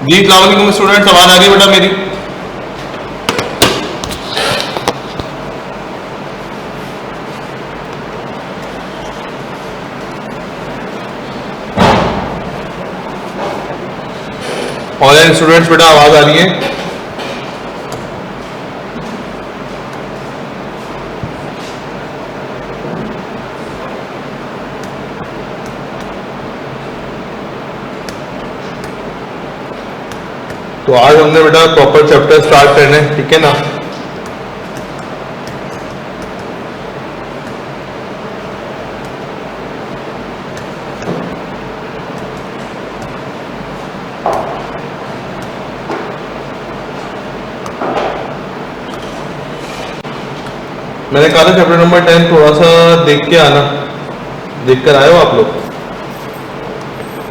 जी अस्सलाम वालेकुम स्टूडेंट्स, आवाज आ गई बेटा मेरी? ऑनलाइन स्टूडेंट्स बेटा आवाज आ रही है? तो आज हमने बेटा प्रॉपर चैप्टर स्टार्ट करने, ठीक है ना? मैंने कहा था चैप्टर नंबर 10 थोड़ा सा देख के आना, देख कर आए हो आप लोग?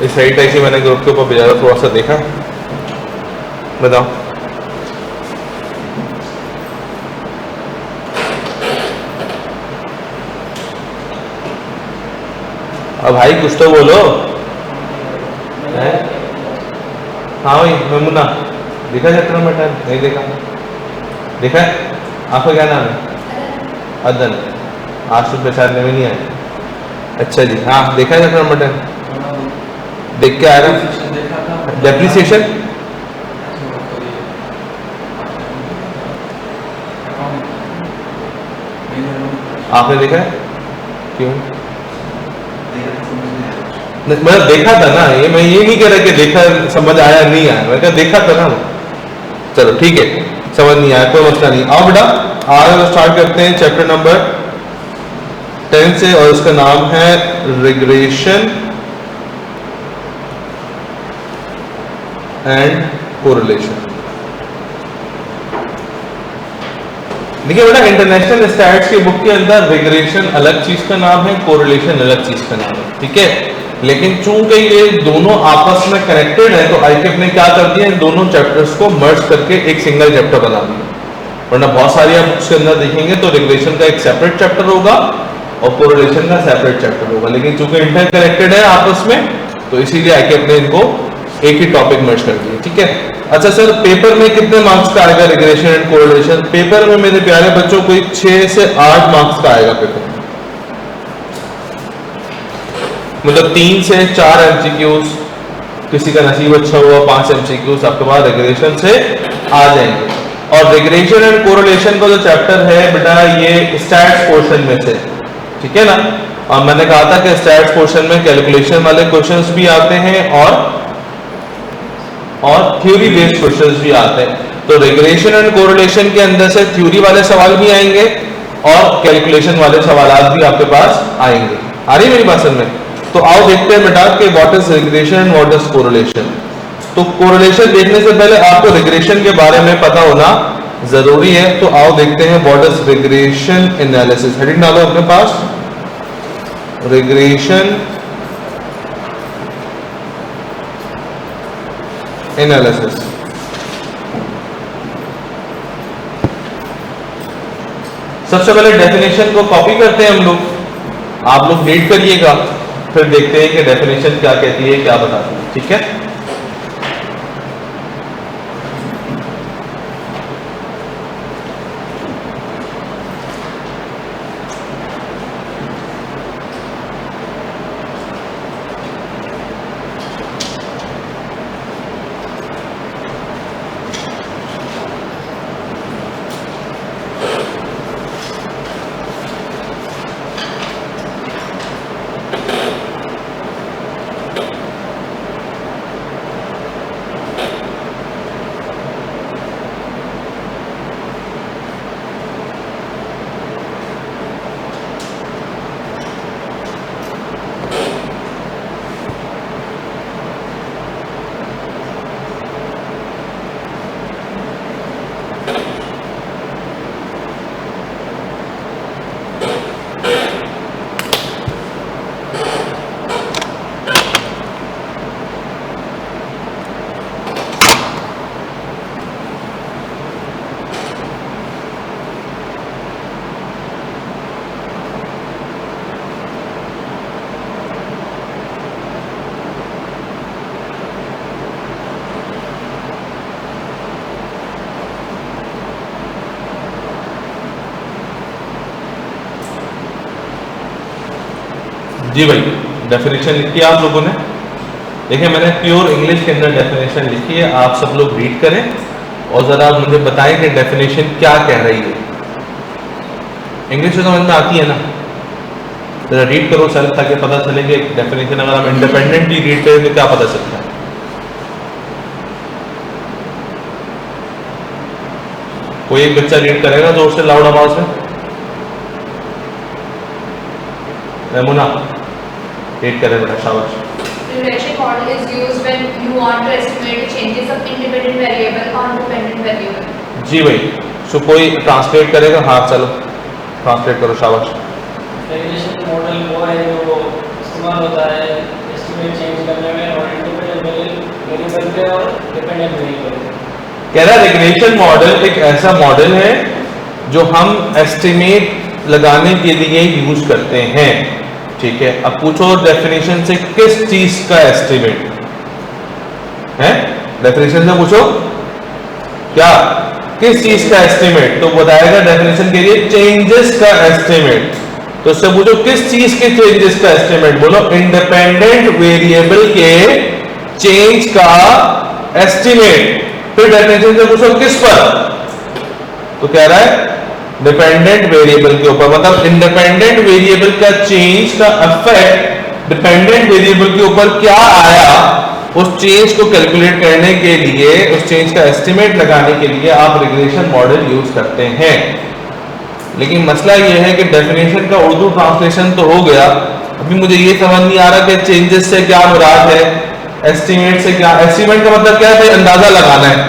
इस साइट ऐसी मैंने ग्रुप के ऊपर भेजा था, थोड़ा सा देखा, बताओ। अब भाई कुछ तो बोलो। हाँ भाई मेमुना, देखा चैप्टर नंबर 10? नहीं देखा? देखा है? आपका क्या नाम है? अदन। आज तो पहचानने में नहीं आए। अच्छा जी, हाँ देखा है चैप्टर नंबर 10? देख के आया था। डेप्रिसिएशन आपने देखा है? क्यों? मतलब देखा था ना, ये मैं ये नहीं कह रहा कि देखा समझ आया नहीं आया, मैं कहा देखा था ना। चलो ठीक है, समझ नहीं आया कोई मसला नहीं। आओ बेटा आज हम स्टार्ट करते हैं चैप्टर नंबर 10 से, और उसका नाम है रिग्रेशन एंड कोरिलेशन। देखिए बेटा, इंटरनेशनल स्टैट्स की बुक के अंदर रिग्रेशन अलग चीज का नाम है, कोरिलेशन अलग चीज का नाम है, ठीक है? लेकिन चूंकि ये दोनों आपस में कनेक्टेड है, तो आईकेएफ ने क्या कर दिया, इन दोनों चैप्टर्स को मर्ज करके एक सिंगल चैप्टर बना दिया। वरना बहुत सारी आप बुक्स के अंदर देखेंगे तो रिग्रेशन का एक सेपरेट चैप्टर होगा और कोरिलेशन का सेपरेट चैप्टर होगा, लेकिन चूंकि इंटर कनेक्टेड है आपस में, तो इसीलिए आईकेएफ ने इनको एक ही टॉपिक मर्ज कर दिया, ठीक है? अच्छा सर, पेपर में कितने मार्क्स का आएगा रिग्रेशन एंड कोरिलेशन? पेपर में मेरे प्यारे बच्चों कोई 6 से 8 मार्क्स का आएगा पेपर में, मतलब 3 से 4 एमसीक्यूज, किसी का नसीब अच्छा हुआ 5 एमसीक्यूज आपके पास रिग्रेशन से आ जाएंगे। और रिग्रेशन एंड कोरिलेशन का जो चैप्टर है बेटा, ये स्टैट्स पोर्शन में से, ठीक है ना? और मैंने कहा था कि स्टैट्स पोर्शन में कैलकुलेशन वाले क्वेश्चंस भी आते हैं और थ्योरी बेस्ड क्वेश्चंस भी आते हैं। तो रिग्रेशन एंड कोरिलेशन के अंदर से थ्योरी वाले सवाल भी आएंगे और कैलकुलेशन वाले सवाल भी आपके पास आएंगे। आ रही मेरी बात समझ में? तो आओ देखते हैं बेटा कि what is regression and what is correlation. तो कोरिलेशन देखने से पहले आपको रिग्रेशन के बारे में पता होना जरूरी है। तो आओ देखते हैं what is regression analysis. Heading डालो अपने पास, रिग्रेशन एनालिसिस। सबसे पहले डेफिनेशन को कॉपी करते हैं हम लोग, आप लोग रीड करिएगा, फिर देखते हैं कि डेफिनेशन क्या कहती है, क्या बताती है, ठीक है? जी भाई, डेफिनेशन लिखी है आप लोगों ने। देखिए मैंने प्योर इंग्लिश के अंदर डेफिनेशन लिखी है, आप सब लोग रीड करें और ज़रा मुझे बताएं कि डेफिनेशन क्या कह रही है। इंग्लिश तो समझ में आती है ना, जरा रीड करो सेल्फ, ताकि पता चले कि डेफिनेशन अगर हम इंडिपेंडेंटली रीड करें तो क्या पता चलता है। कोई एक बच्चा रीड करेगा जोर से, लाउड आवाज में। मुना रीड करें बेटा, शाबाश। Regression model is used when you want to estimate the changes of independent variable on dependent variable. जी भाई, सो कोई ट्रांसलेट करेगा? हाँ चलो ट्रांसलेट करो, शाबाश। रेग्रेशन मॉडल वो है जो इस्तेमाल होता है एस्टिमेट चेंज करने में और इंडिपेंडेंट वेरिएबल पे और डिपेंडेंट वेरिएबल पे। कह रहा है रिग्रेशन मॉडल एक ऐसा मॉडल है जो हम एस्टिमेट लगाने के लिए यूज करते हैं, ठीक है। अब पूछो डेफिनेशन से किस चीज का एस्टिमेट है? डेफिनेशन से पूछो क्या, किस चीज का एस्टिमेट, तो बताएगा डेफिनेशन के लिए चेंजेस का एस्टिमेट। तो उससे पूछो किस चीज के चेंजेस का एस्टिमेट, बोलो इंडिपेंडेंट वेरिएबल के चेंज का एस्टिमेट। फिर डेफिनेशन से पूछो किस पर, तो कह रहा है डिपेंडेंट वेरिएबल के ऊपर, मतलब इंडिपेंडेंट वेरिएबल का चेंज का इफेक्ट डिपेंडेंट वेरिएबल के ऊपर क्या आया, उस चेंज को कैलकुलेट करने के लिए, उस चेंज का एस्टिमेट लगाने के लिए आप रिग्रेशन मॉडल यूज करते हैं। लेकिन मसला यह है कि डेफिनेशन का उर्दू ट्रांसलेशन तो हो गया, अभी मुझे ये समझ नहीं आ रहा कि चेंजेस से क्या मुराद है, एस्टिमेट से क्या। एस्टिमेट का मतलब क्या है भाई? अंदाजा लगाना है,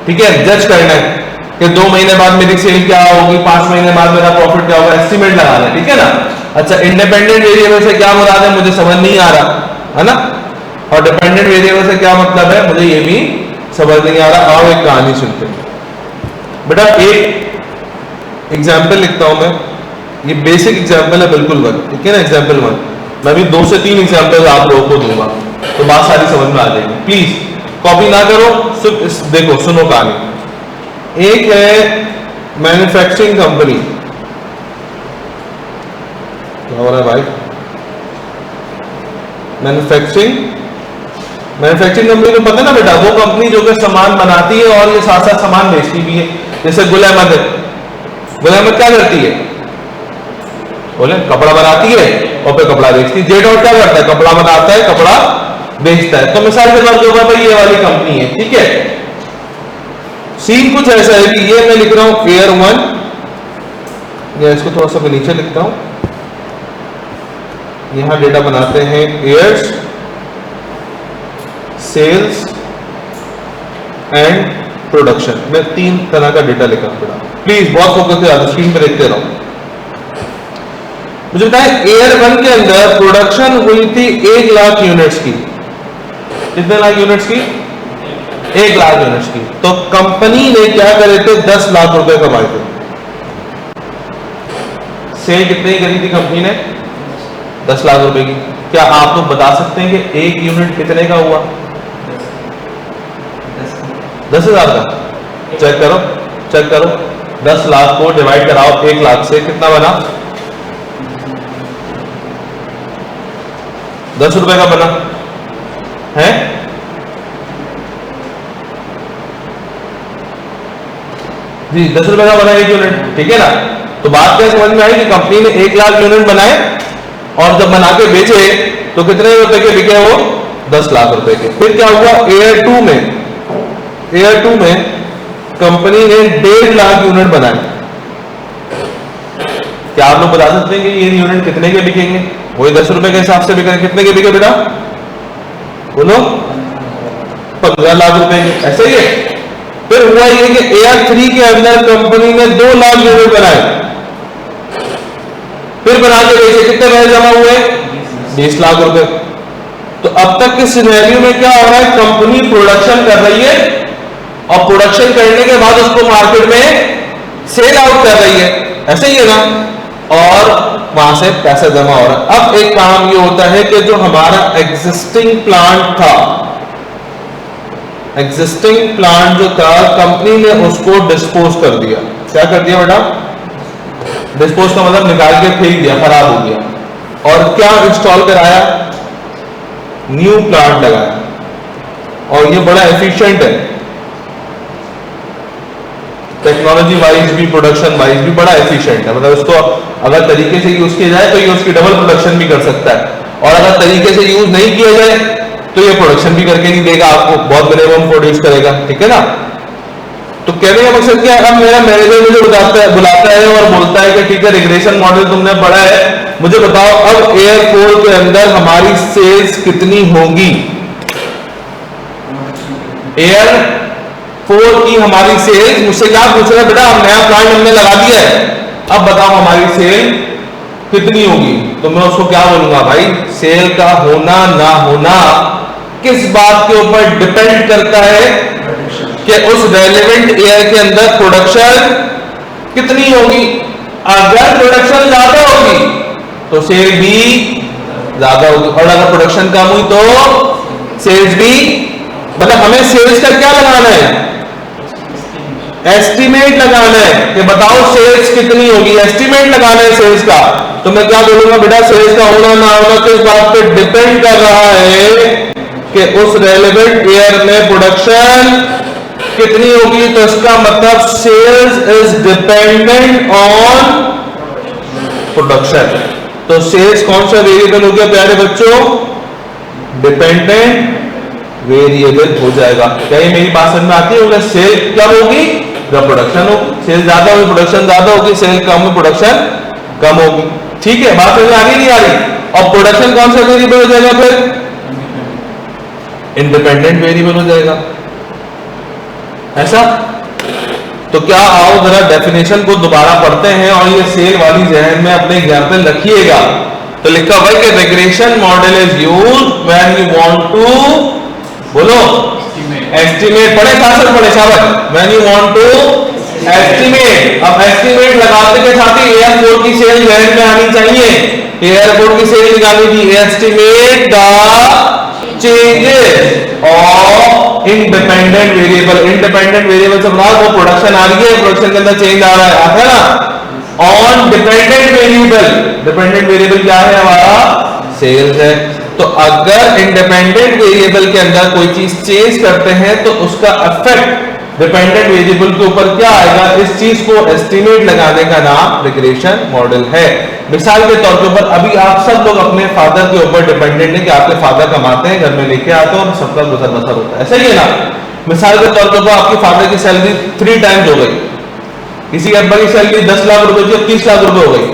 ठीक है, जज करना है कि 2 महीने बाद मेरी सेल क्या होगी, 5 महीने बाद मेरा प्रॉफिट क्या होगा, एस्टिमेट लगाना है, ठीक है ना। अच्छा, इंडिपेंडेंट वेरिएबल से क्या मुराद है मुझे समझ नहीं आ रहा है ना, और डिपेंडेंट वेरिएबल से क्या मतलब है मुझे ये भी समझ नहीं आ रहा। आओ एक कहानी सुनते हैं बेटा। एक एग्जाम्पल लिखता हूं मैं, ये बेसिक एग्जाम्पल है बिल्कुल वन, ठीक है ना, एग्जाम्पल 1। मैं भी 2 से 3 एग्जाम्पल आप लोगों को दूंगा तो बात सारी समझ में आ जाएगी। प्लीज कॉपी ना करो, सिर्फ देखो सुनो कहानी। एक है मैन्युफैक्चरिंग कंपनी, क्या हो रहा है भाई? मैन्युफैक्चरिंग कंपनी को पता ना बेटा, वो कंपनी जो कि सामान बनाती है और ये साथ साथ सामान बेचती भी है। जैसे गुल अहमद है, गुल अहमद क्या करती है? बोले कपड़ा बनाती है और फिर कपड़ा बेचती है। जेड और क्या करता है? कपड़ा बनाता है, कपड़ा बेचता है। तो मिसाल के तौर पर भाई ये वाली कंपनी है, ठीक है। सीन कुछ ऐसा है कि ये मैं लिख रहा हूं एयर 1, या इसको थोड़ा सा मैं नीचे लिखता हूं, यहां डेटा बनाते हैं एयर्स, सेल्स एंड प्रोडक्शन। मैं 3 तरह का डेटा लिखा पड़ा। प्लीज बहुत फोकस से स्क्रीन पर देखते रहो। मुझे बताएं एयर 1 के अंदर प्रोडक्शन हुई थी 1 लाख यूनिट्स की। कितने लाख यूनिट्स की? 1 लाख यूनिट्स की। तो कंपनी ने क्या करे थे? 10 लाख रुपए कमाए थे। सेल कितने की करी थी कंपनी ने? 10 लाख रुपए की। क्या आप लोग बता सकते हैं कि 1 यूनिट कितने का हुआ? 10,000 का। चेक करो, चेक करो, 10 लाख को डिवाइड कराओ 1 लाख से, कितना बना? 10 रुपए का बना है। जी 10 रुपए का बना 1 यूनिट, ठीक है ना। तो बात क्या समझ में आई कि कंपनी ने 1 लाख यूनिट बनाए और जब बना के बेचे तो कितने रुपए के बिके? वो 10 लाख रुपए के। फिर क्या हुआ? एयर 2 में कंपनी ने 1.5 लाख यूनिट बनाए। क्या आप लोग बता सकते हैं कि ये यूनिट कितने के बिकेंगे? वही 10 रुपए के हिसाब से बिके। कितने के बिके बेटा? बोलो 15 लाख रुपए के। ऐसे ही है। फिर हुआ ये कि एयर 3 के अंदर कंपनी ने 2 लाख यूनिट बनाए, फिर बना के बेचे। कितने पैसे जमा हुए? 20 लाख रुपए। तो अब तक के सिनेरियो में क्या हो रहा है? कंपनी प्रोडक्शन कर रही है और प्रोडक्शन करने के बाद उसको मार्केट में सेल आउट कर रही है, ऐसे ही है ना, और वहां से पैसा जमा हो रहा है। अब एक काम ये होता है कि जो हमारा एग्जिस्टिंग प्लांट था, एग्जिस्टिंग प्लांट जो था, कंपनी ने उसको डिस्पोज कर दिया। क्या कर दिया बेटा? डिस्पोज का मतलब निकाल के फेंक दिया, खराब हो गया। और क्या इंस्टॉल कराया, न्यू प्लांट लगाया, और ये बड़ा एफिशिएंट है, टेक्नोलॉजी वाइज भी प्रोडक्शन वाइज भी बड़ा एफिशिएंट है। मतलब इसको अगर तरीके से यूज किया जाए तो ये उसकी डबल प्रोडक्शन भी कर सकता है, और अगर तरीके से यूज नहीं किया जाए तो ये प्रोडक्शन भी करके नहीं देगा आपको, बहुत मिनिमम प्रोड्यूस करेगा, ठीक है ना। तो कहने का मकसद क्या है, अब मेरा मैनेजर मुझे बुलाता है और बोलता है कि ठीक है रिग्रेशन मॉडल तुमने पढ़ा है, मुझे बताओ अब एयर 4 के अंदर हमारी सेल्स कितनी होगी। एयर 4 की हमारी सेल्स, मुझसे क्या पूछ रहे हैं बेटा, अब नया प्लांट हमने लगा दिया है, अब बताओ हमारी सेल कितनी होगी। तो मैं उसको क्या बोलूंगा, भाई सेल का होना ना होना किस बात के ऊपर डिपेंड करता है कि उस रेलेवेंट ईयर के अंदर प्रोडक्शन कितनी होगी। अगर प्रोडक्शन ज्यादा होगी तो सेल भी ज्यादा होगी, और अगर प्रोडक्शन कम हुई तो सेल्स भी, मतलब हमें सेल्स का क्या लगाना है, एस्टिमेट लगाना है कि बताओ सेल्स कितनी होगी, एस्टिमेट लगाना है सेल्स का। तो मैं क्या बोलूंगा बेटा, सेल्स का होना ना होना किस बात पे डिपेंड कर रहा है कि उस रेलेवेंट ईयर में प्रोडक्शन कितनी होगी। तो इसका मतलब sales is dependent on production. तो सेल्स कौन सा वेरिएबल हो गया प्यारे बच्चों, डिपेंडेंट वेरिएबल हो जाएगा। क्या ये मेरी बात समझ में आती है, सेल कब होगी जब प्रोडक्शन होगी, सेल ज्यादा होगी प्रोडक्शन ज्यादा होगी, सेल कम होगी प्रोडक्शन कम होगी, ठीक है। बात समझ में आ रही नहीं आ रही। और प्रोडक्शन कौन सा वेरिएबल हो जाएगा, फिर इंडिपेंडेंट वेरिएबल हो जाएगा, ऐसा। तो क्या आओ जरा डेफिनेशन को दोबारा पढ़ते हैं और ये सेल वाली जहन में अपने एग्जाम्पल रखिएगा। तो लिखा हुआ है कि regression model is used when you want to, बोलो एस्टिमेट, पढ़े साथ पढ़े शाबाश, when you want to estimate. अब एस्टिमेट लगाते के साथ ही एयर 4 की सेल जहन में आनी चाहिए, एयर 4 की सेल निकालनी थी, estimate the changes of independent variable. Independent variable से बता वो प्रोडक्शन आ रही है, प्रोडक्शन के अंदर चेंज आ रहा है, आता है ना। On dependent variable, dependent variable क्या है हमारा, सेल्स है। तो अगर इंडिपेंडेंट वेरिएबल के अंदर कोई चीज चेंज करते हैं तो उसका इफेक्ट डिपेंडेंट वेरिएबल के ऊपर क्या आएगा, इस चीज को एस्टिमेट लगाने का नाम रिग्रेशन मॉडल है। मिसाल के तौर पे अभी आप सब लोग अपने फादर के ऊपर डिपेंडेंट है कि आपके फादर कमाते हैं, घर में लेके आते हैं और सबका गुजर बसर होता है, ऐसा ही है ना। मिसाल के तौर पर आपकी फादर की सैलरी 3 टाइम्स हो गई, किसी अब्बा की सैलरी 10 लाख रुपए की 30 लाख रुपए हो गई,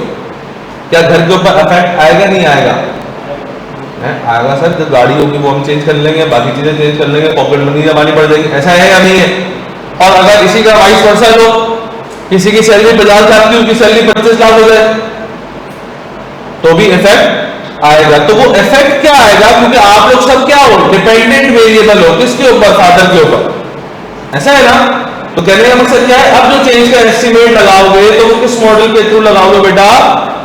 क्या घर के ऊपर इफेक्ट आएगा नहीं आएगा, आएगा सर। जो गाड़ी होगी वो हम चेंज कर लेंगे, बाकी चीजें चेंज कर लेंगे, पॉकेट मनी जमानी पड़ जाएगी, ऐसा है या नहीं है। और अगर इसी का वाइस वर्सा हो, किसी की सैलरी 50 लाख की, उनकी सैलरी 25 लाख हो जाए तो भी इफेक्ट आएगा। तो वो इफेक्ट क्या आएगा, क्योंकि आप लोग सब क्या हो, डिपेंडेंट वेरिएबल हो, किसके ऊपर, फादर के ऊपर, ऐसा है ना। तो कहने का मकसद क्या है, अब जो चेंज का एस्टिमेट लगाओगे तो वो किस मॉडल के थ्रू लगाओगे बेटा,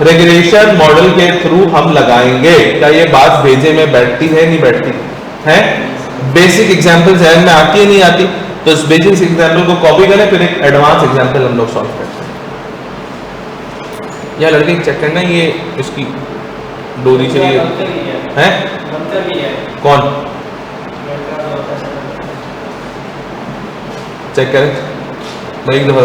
रिग्रेशन मॉडल के थ्रू हम लगाएंगे। क्या ये बात भेजे में बैठती है नहीं बैठती है, बेसिक एग्जांपल जहन में आती है नहीं आती। तो इस बेसिक एग्जांपल को कॉपी करें, फिर एक एडवांस एग्जांपल हम लोग सॉल्व करते हैं। या लड़के चेक करना, ये इसकी डोरी चलिए है, कौन चेक करें, मैं एक दफा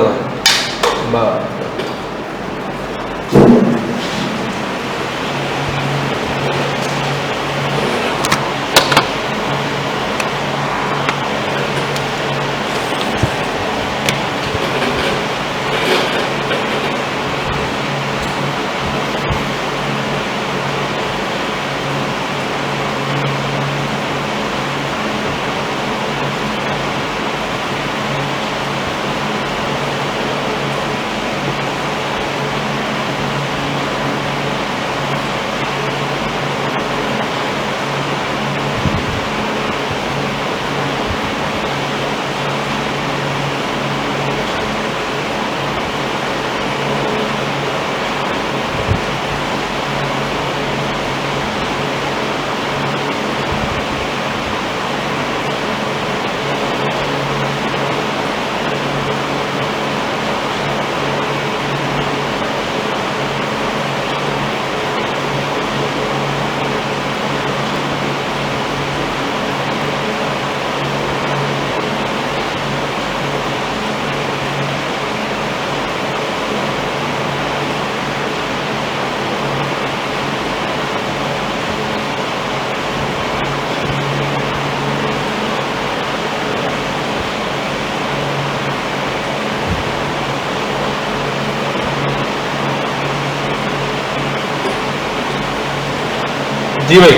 जी भाई,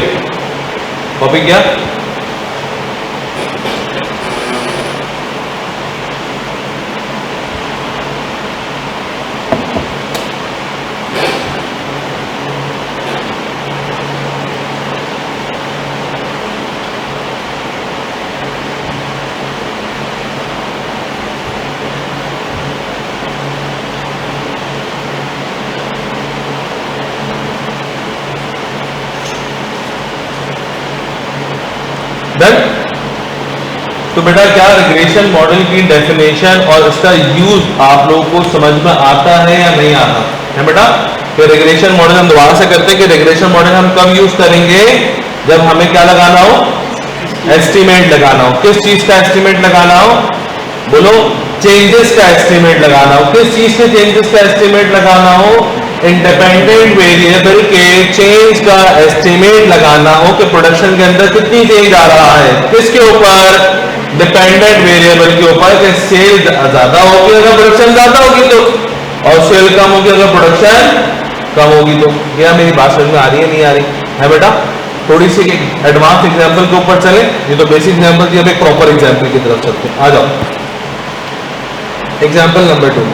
कॉपी किया? डन। तो बेटा क्या रिग्रेशन मॉडल की डेफिनेशन और इसका यूज आप लोगों को समझ में आता है या नहीं आता है बेटा? तो रिग्रेशन मॉडल हम दोबारा से करते हैं कि रिग्रेशन मॉडल हम कब यूज करेंगे? जब हमें क्या लगाना हो? एस्टिमेट लगाना हो। किस चीज का एस्टिमेट लगाना हो? बोलो। चेंजेस का एस्टिमेट लगाना हो। किस चीज के चेंजेस का एस्टिमेट लगाना हो? इंडिपेंडेंट वेरिएबल के चेंज का एस्टिमेट लगाना हो कि प्रोडक्शन के अंदर कितनी चेंज आ रहा है। किसके ऊपर? डिपेंडेंट वेरिएबल के ऊपर कि सेल ज्यादा होगी अगर प्रोडक्शन ज्यादा होगी तो, और सेल कम होगी अगर प्रोडक्शन कम होगी तो। क्या मेरी बात समझ में आ रही है नहीं आ रही है बेटा? थोड़ी सी एडवांस एग्जांपल के ऊपर चले। ये तो बेसिक एग्जांपल थी, अब एक प्रॉपर एग्जांपल की तरफ चलते हैं। आ जाओ एग्जांपल नंबर 2।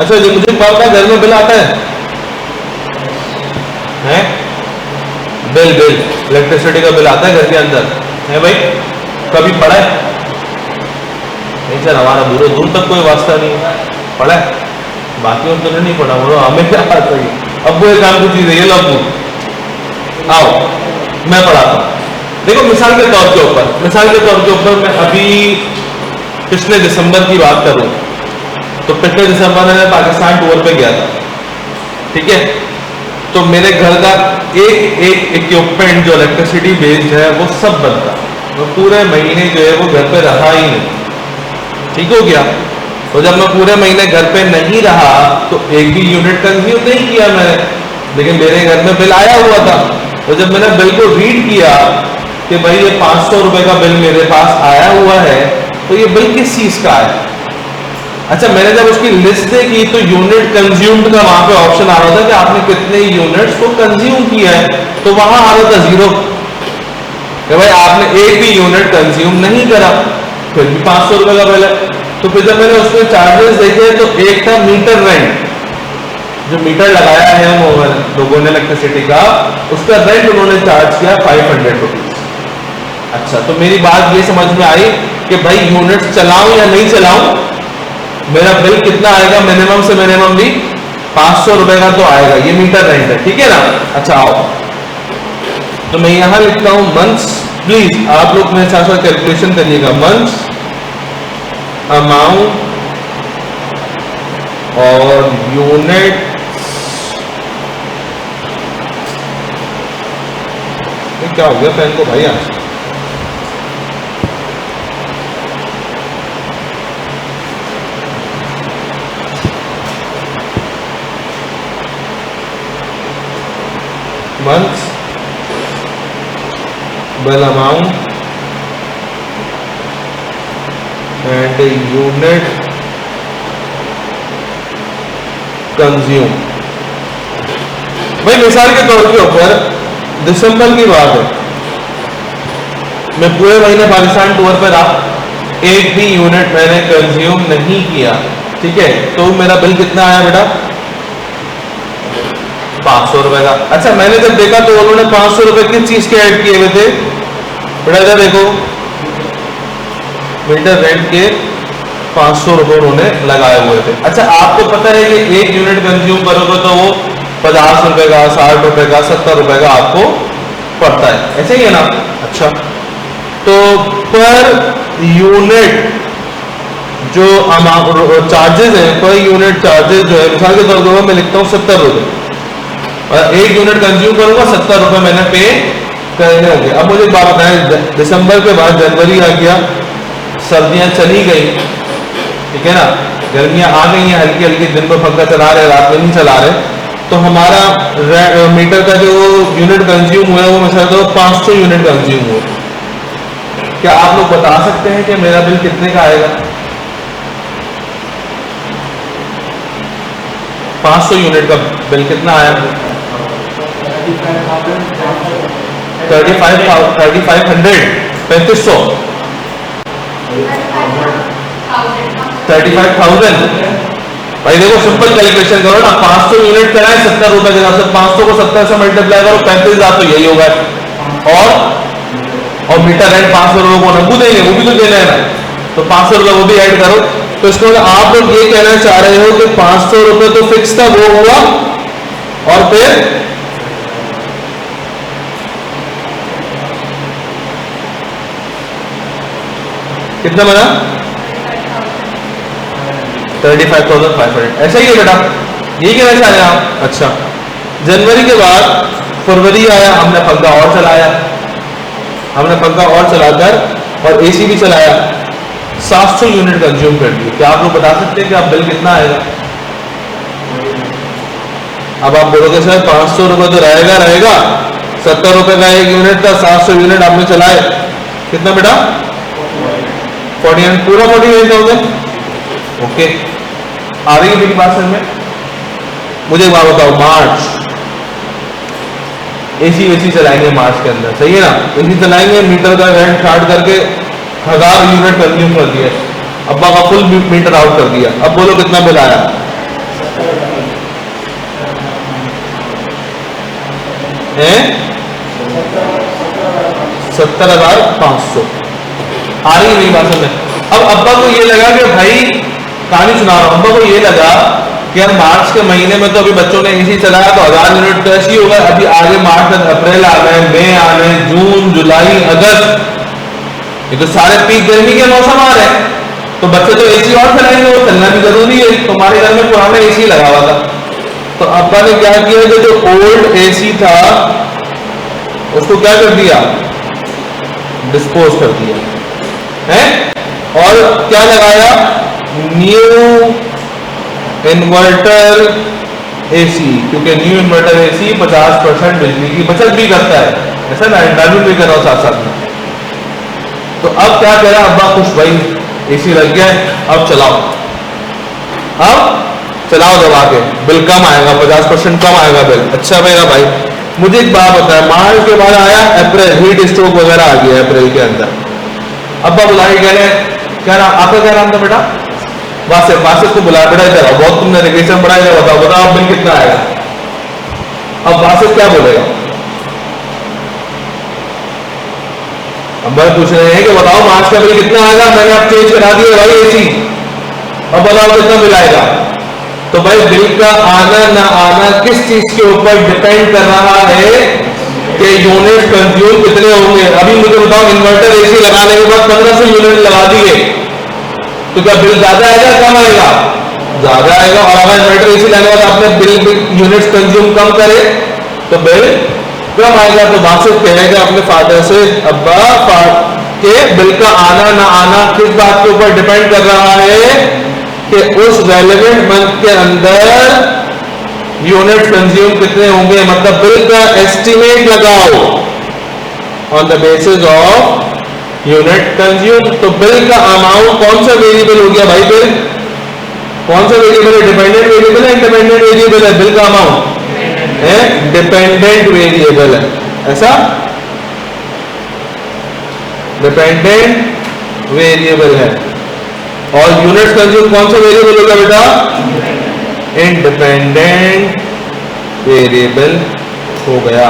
अच्छा जी, मुझे पता है घर में बिल आता है? बिल इलेक्ट्रिसिटी का बिल आता है घर के अंदर है भाई? कभी पड़ा है? नहीं सर, हमारा दूर तक कोई वास्ता नहीं है। पड़ा है? बाकी उन तो नहीं पड़ा, बोलो हमें क्या आता है। अब वो एक काम की चीज है, ये लो आओ मैं पढ़ाता हूँ। देखो मिसाल के तौर के ऊपर मैं अभी पिछले दिसंबर की बात करूं तो पिछले दिसंबर में मैं पाकिस्तान टूर पे गया था, ठीक है? तो मेरे घर का एक इक्विपमेंट जो इलेक्ट्रिसिटी बेस्ड है वो सब बनता, मैं पूरे महीने जो है वो घर पे रहा ही नहीं, ठीक हो गया? तो जब मैं पूरे महीने घर पे नहीं रहा तो एक भी यूनिट कंज्यूम नहीं किया मैंने, लेकिन मेरे घर में बिल आया हुआ था। तो जब मैंने बिल को रीड किया कि भाई ये 500 रुपए का बिल मेरे पास आया हुआ है, तो ये बिल किस चीज का है? अच्छा, मैंने जब उसकी लिस्ट देखी तो यूनिट कंज्यूम्ड का वहां पे ऑप्शन आ रहा था कि आपने कितने यूनिट्स को कंज्यूम किया है, तो वहां आ रहा था 0 कि भाई आपने एक भी यूनिट कंज्यूम नहीं करा, फिर भी 500 रुपए का बिल है। तो फिर जब मैंने उसमें चार्जेस देखे तो एक था मीटर रेंट, जो मीटर लगाया है लोगों ने इलेक्ट्रिसिटी का, उसका रेंट उन्होंने चार्ज किया 500 रुपीज। अच्छा, तो मेरी बात ये समझ में आई कि भाई यूनिट चलाऊं या नहीं चलाऊं, मेरा बिल कितना आएगा? मिनिमम से मिनिमम भी 500 रुपए का तो आएगा, ये मीटर रेंट है, ठीक है ना? अच्छा आओ, तो मैं यहां लिखता हूं मंथ्स। प्लीज आप लोग मेरे साथ साथ कैलकुलेशन करिएगा। मंथ्स अमाउंट और यूनिट क्या हो गया पेन को भाई आज? months, bill amount and unit consumed। भाई मिसाल के तौर के ऊपर दिसंबर की बात है, मैं पूरे महीने पाकिस्तान टूर पर रहा, एक भी यूनिट मैंने कंज्यूम नहीं किया, ठीक है? तो मेरा बिल कितना आया बेटा? 500 रुपए का। अच्छा, मैंने जब देखा तो उन्होंने 500 रुपए किस चीज के ऐड किए हुए थे बेटा? इधर देखो, मीटर रेंट के 500 रुपए उन्होंने लगाए हुए थे। अच्छा, आपको पता है कि एक यूनिट कंज्यूम करोगे तो वो 50 रुपए का, 60 रुपए का, 70 रुपए का आपको पड़ता है, ऐसे ही है ना? अच्छा, तो पर यूनिट जो चार्जेस है, पर यूनिट चार्जेस जो है, मिसाल के तौर पर मैं लिखता हूँ 70 रुपए, और एक यूनिट कंज्यूम करूंगा 70 रुपए मैंने पे करने होंगे। अब मुझे बात बताएं, दिसंबर के बाद जनवरी आ गया, सर्दियां चली गई, ठीक है ना? गर्मियां आ गई हैं, हल्की हल्की दिन में पंखा चला रहे, रात में नहीं चला रहे, तो हमारा मीटर का जो यूनिट कंज्यूम हुआ है वो मिसाल तो 500 यूनिट कंज्यूम हुआ। क्या आप लोग बता सकते हैं कि मेरा बिल कितने का आएगा? 500 यूनिट का बिल कितना आया? 3500 35,000। भाई देखो सिंपल कैलकुलेशन करो ना, 500 यूनिट कराए 70 रुपए के हिसाब से, 500 को 70 से मल्टीप्लाई करो 35,000 तो यही होगा। और मीटर रेंट 500 रुपए को नब्बू देंगे, वो भी तो देना है ना, तो 500 रुपए वो भी ऐड करो। तो इसको आप लोग ये कहना चाह रहे हो कि 500 रुपए तो फिक्स था वो हुआ, और फिर कितना बना? 35,500। ऐसा ही है बेटा, यही कहना चाह रहे हैं आप? अच्छा, जनवरी के बाद फरवरी आया, हमने पंखा और चलाया, हमने पंखा और चलाकर और एसी भी चलाया, 700 यूनिट कंज्यूम कर दिए। क्या आप लोग बता सकते हैं कि आप बिल कितना आएगा? अब आप बोलोगे सर 500 रुपए तो रहेगा, 70 रुपए का एक यूनिट था, 700 यूनिट आपने चलाए, कितना बेटा? 49, पूरा 48,000। ओके, आ रही है मेरी बात समझ में? मुझे एक बात बताओ, मार्च एसी चलाएंगे मार्च के अंदर, सही है ना? एसी चलाएंगे, मीटर का रेंट स्टार्ट करके 1000 यूनिट कंज्यूम कर दिया, अब्बा का फुल मीटर आउट कर दिया। अब बोलो कितना बिल आया? 70,500। आ रही है मेरी बात समझ में? अब अब्बा को ये लगा कि भाई कहानी सुना रहा हूं, अब्बा को ये लगा कि यार मार्च के महीने में तो अभी बच्चों ने एसी चलाया तो 1000 यूनिट तो ऐसी होगा, अभी आगे मार्च, अप्रैल आ गए, मई आ गए, जून, जुलाई, अगस्त, ये तो सारे पीक गर्मी के मौसम आ रहे हैं, तो बच्चे तो एसी और चलाएंगे, वो चलना भी जरूरी है। तुम्हारे घर में पुराना एसी लगा हुआ था, तो अब्बा ने क्या किया कि जो ओल्ड एसी था उसको क्या कर दिया? डिस्पोज कर दिया है, और क्या लगाया? न्यू इन्वर्टर एसी, क्योंकि न्यू इन्वर्टर एसी 50% बिजली की बचत भी करता है, ऐसा ना इंटरव्यू भी कर रहा हूं साथ साथ में। तो अब क्या कह रहा अब्बा, खुश भाई एसी लग गया, अब चलाओ दबा के, बिल कम आएगा, 50% कम आएगा बिल। अच्छा मेरा भाई मुझे एक बात बताया, मार्च के बाद आया अप्रैल, हीट स्ट्रोक वगैरह आ गया अप्रैल के अंदर, अब्बा बुलाए कह रहे, क्या नाम आपका, क्या नाम था बेटा? वासिफ को बुलाया, बेटा इधर आओ, बहुत तुमने रिलेशन बढ़ाया, बताओ अब बिल कितना आएगा? अब वासिफ क्या बोलेगा? अब्बा पूछ रहे हैं कि बताओ मार्च का बिल कितना आएगा, मैंने अब चेंज करा दिया भाई एसी, अब बताओ कितना बिल आएगा? तो भाई बिल का आना ना आना किस चीज के ऊपर डिपेंड कर रहा है कि यूनिट कंज्यूम कितने होंगे। अभी मुझे बताओ, इन्वर्टर एसी लगाने के बाद 1500 यूनिट लगा दिए तो क्या बिल ज्यादा आएगा कम आएगा? ज्यादा आएगा। और अगर इन्वर्टर एसी लगाने के बाद आपने बिल यूनिट्स कंज्यूम कम करे तो बिल कम आएगा। तो वासिफ कहेगा अपने फादर से, अब्बा के बिल का आना ना आना किस बात के ऊपर डिपेंड कर रहा है कि उस रेलेवेंट मंथ के अंदर यूनिट कंज्यूम कितने होंगे, मतलब बिल का एस्टिमेट लगाओ on the basis of unit consume. तो बिल का अमाउंट कौन सा वेरिएबल हो गया भाई? बिल कौन सा वेरिएबल है? डिपेंडेंट वेरिएबल है, इंडिपेंडेंट वेरिएबल है? बिल का अमाउंट है डिपेंडेंट वेरिएबल है, ऐसा डिपेंडेंट वेरिएबल है। और यूनिट कंज्यूम कौन सा वेरिएबल होगा बेटा? इंडिपेंडेंट वेरिएबल हो गया।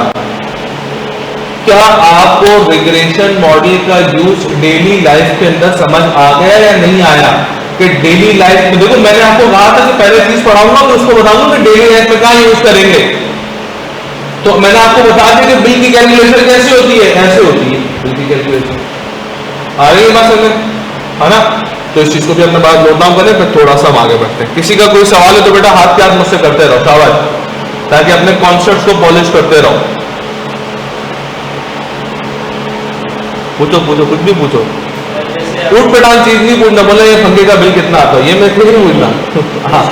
क्या आपको रिग्रेशन मॉडल का यूज डेली लाइफ के अंदर समझ आ गया या नहीं आया? कि डेली लाइफ में देखो, मैंने आपको कहा था कि पहले चीज पढ़ाऊंगा तो उसको बताऊंगा कि डेली लाइफ में कहां यूज करेंगे। तो मैंने आपको बता दिया कि बिल की कैलकुलेशन कैसे होती है, ऐसे होती है बिल की कैलकुलेशन। आ रही है बात समझ, है ना? तो इस चीज को भी अपने बात नोट डाउन करें, फिर थोड़ा सा हम आगे बढ़ते हैं। किसी का कोई सवाल है तो बेटा हाथ के हाथ मुझसे करते रहो, शाबाश, ताकि अपने कॉन्सेप्ट्स को पॉलिश करते रहो। पूछो पूछो, कुछ भी पूछो, ऊट पटांग चीज नहीं पूछना, बोले ये पंखे का बिल कितना आता है, ये मैं नहीं पूछना। हाँ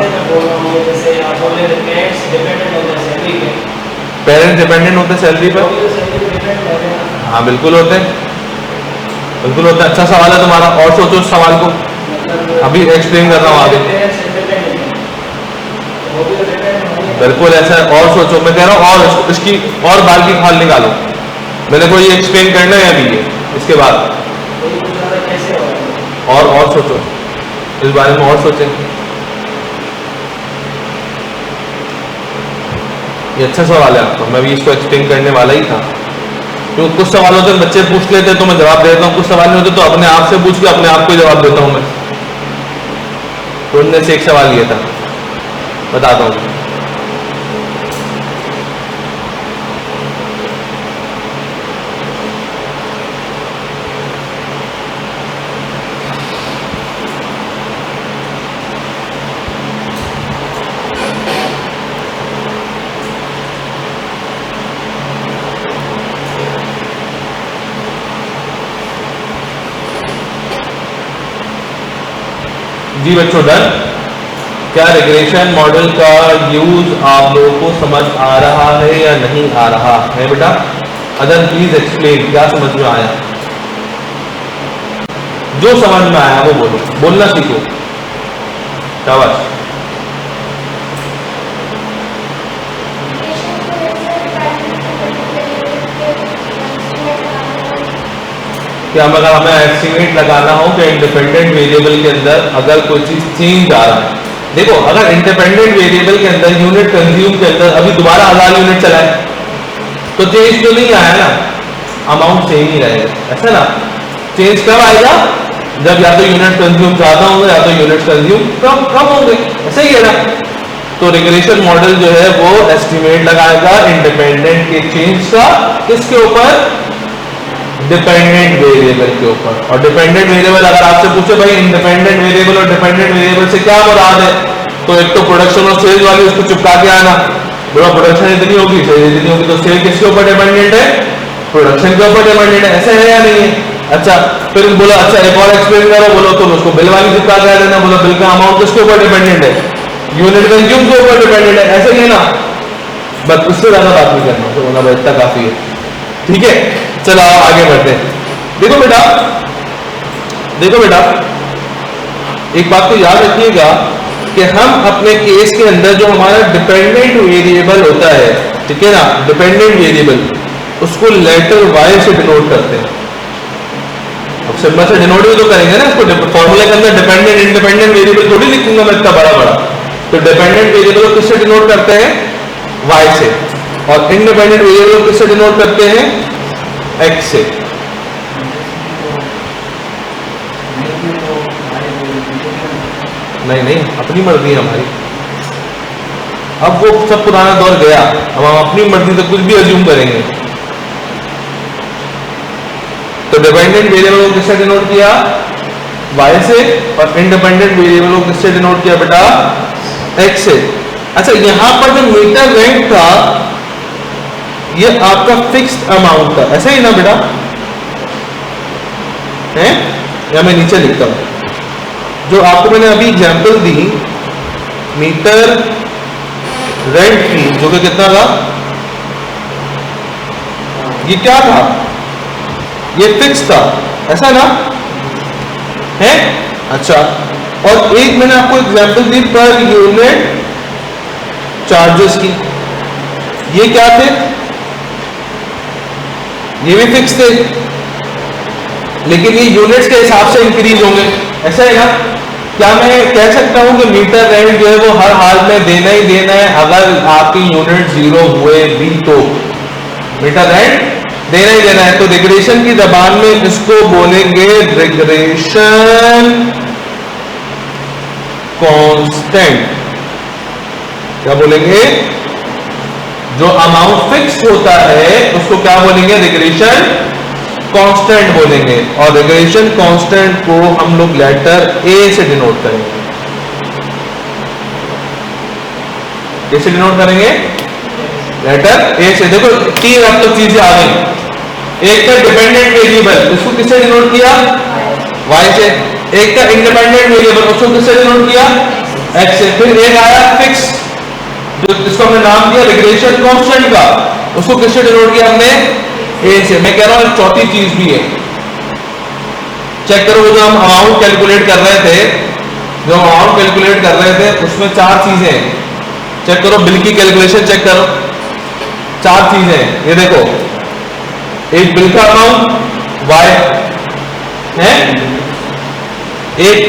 पेरेंट्स डिपेंडेंट होते सैलरी पर? वो भी तो सैलरी पे डिपेंड कर रहे हैं। हाँ बिल्कुल होते हैं, बिल्कुल होता है। अच्छा सवाल है तुम्हारा, और सोचो उस सवाल को, मतलब अभी एक्सप्लेन कर रहा हूँ आगे। पेरेंट्स इंडिपेंडेंट हैं, वो भी तो डिपेंड होंगे। बिल्कुल ऐसा है, और सोचो, मैं कह रहा हूँ और इसकी और बाल की खाल निकालो। मैंने कोई एक्सप्लेन करना है अभी ये, इसके बाद कोई पूछ रहा था कैसे होगा। और सोचो इस बारे में, और सोचें। ये अच्छा सवाल है आपका, मैं भी इसको एक्सप्लेन करने वाला ही था। तो कुछ सवाल होते हैं बच्चे पूछ लेते हैं तो मैं जवाब देता हूँ, कुछ सवाल नहीं होते तो अपने आप से पूछ के अपने आप को जवाब देता हूँ मैं। तो उनमें से एक सवाल ये था, बताता हूँ। जी बच्चों डन। क्या रिग्रेशन मॉडल का यूज आप लोगों को समझ आ रहा है या नहीं आ रहा है बेटा? अदर प्लीज एक्सप्लेन, क्या समझ में आया? जो समझ में आया वो बोलो, बोलना सीखो, शाबाश। क्या अगर हमें एस्टिमेट लगाना हो कि इंडिपेंडेंट वेरिएबल के अंदर अगर कोई चीज चेंज आ रहा है, देखो अगर इंडिपेंडेंट वेरिएबल के अंदर यूनिट कंज्यूम के अंदर अभी दोबारा 1000 यूनिट चलाए तो चेंज तो नहीं आया ना, अमाउंट सेम ही रहेगा, ऐसा ना। चेंज कब आएगा? जब या तो यूनिट कंज्यूम ज्यादा होंगे या तो यूनिट कंज्यूम कम होंगे, ऐसा ही है ना। तो रिग्रेशन मॉडल जो है वो एस्टिमेट लगाएगा इंडिपेंडेंट के चेंज का, किसके ऊपर? डिपेंडेंट वेरिएबल के ऊपर। और डिपेंडेंट वेरिएबल अगर आपसे पूछे भाई इंडिपेंडेंट वेरिएबल और डिपेंडेंट वेरिएबल से क्या मुराद है, तो एक तो प्रोडक्शन और सेल वाली उसको चिपका के आना, बोला प्रोडक्शन इतनी होगी सेल इतनी होगी, तो सेल किसके ऊपर डिपेंडेंट है? प्रोडक्शन के ऊपर डिपेंडेंट है, ऐसा है या नहीं है? अच्छा फिर बोला अच्छा एक और एक्सप्लेन करो, बोलो तो उसको बिल वाली चिपका के देना, बोला बिल का अमाउंट किसके ऊपर डिपेंडेंट है? यूनिट कंज्यूम के ऊपर डिपेंडेंट है, ऐसा ही है ना। बस उससे ज्यादा बात नहीं करना, तो बोला भाई इतना काफी है, ठीक है। चलो आगे बढ़ते हैं। देखो बेटा एक बात को याद रखिएगा कि हम अपने केस के अंदर जो हमारा डिपेंडेंट वेरिएबल होता है, ठीक है ना, डिपेंडेंट वेरिएबल उसको लेटर वाई से डिनोट करते हैं। अब सिंबल से डिनोट भी तो करेंगे ना इसको, फॉर्मूले के अंदर डिपेंडेंट इंडिपेंडेंट वेरिएबल थोड़ी लिखूंगा मैं इतना बड़ा। तो डिपेंडेंट वेरिएबल को किससे डिनोट करते हैं? वाई से। और इंडिपेंडेंट वेरिएबल को किससे डिनोट करते हैं? एक्स से। नहीं अपनी मर्जी है हमारी, अब वो सब पुराना दौर गया, अब हम अपनी मर्जी से कुछ भी अज्यूम करेंगे। तो डिपेंडेंट वेरिएबल को किससे डिनोट किया? वाई से। और इंडिपेंडेंट वेरिएबल को किससे डिनोट किया बेटा? एक्स से। अच्छा यहां पर जो मीटर रेंट था ये आपका फिक्स्ड अमाउंट था, ऐसा ही ना बेटा है? या मैं नीचे लिखता हूं, जो आपको मैंने अभी एग्जांपल दी मीटर रेंट की, जो कि कितना था? ये क्या था? ये फिक्स था, ऐसा ना है? अच्छा और एक मैंने आपको एग्जांपल दी पर यूनिट चार्जेस की, ये क्या थे? ये भी फिक्स थे, लेकिन ये यूनिट्स के हिसाब से इंक्रीज होंगे, ऐसा है ना। क्या मैं कह सकता हूं कि मीटर रेंट जो है वो हर हाल में देना ही देना है, अगर आपकी यूनिट 0 हुए भी तो मीटर रेंट देना ही देना है। तो रिग्रेशन की जबान में इसको बोलेंगे रिग्रेशन कांस्टेंट। क्या बोलेंगे? जो अमाउंट फिक्स होता है उसको क्या बोलेंगे? रिग्रेशन कांस्टेंट बोलेंगे। और रिग्रेशन कांस्टेंट को हम लोग लेटर ए से डिनोट करेंगे। कैसे डिनोट करेंगे? लेटर ए से। देखो तीन अब तो चीजें आ गई। एक का डिपेंडेंट वेरिएबल, उसको किससे डिनोट किया? वाई से। एक का इंडिपेंडेंट वेरिएबल, उसको किससे डिनोट किया? एक्स से। फिर एक आया फिक्स, जो जिसको हमने नाम दिया रिग्रेशन कांस्टेंट का, उसको किससे डिनोट किया हमने? ए से। मैं कह रहा हूं चौथी चीज भी है, चेक करो। जो हम अमाउंट कैलकुलेट कर रहे थे, उसमें 4 चीजें हैं। चेक करो, बिल की कैलकुलेशन चेक करो, 4 चीजें हैं। ये देखो, एक बिल का अमाउंट y है, एक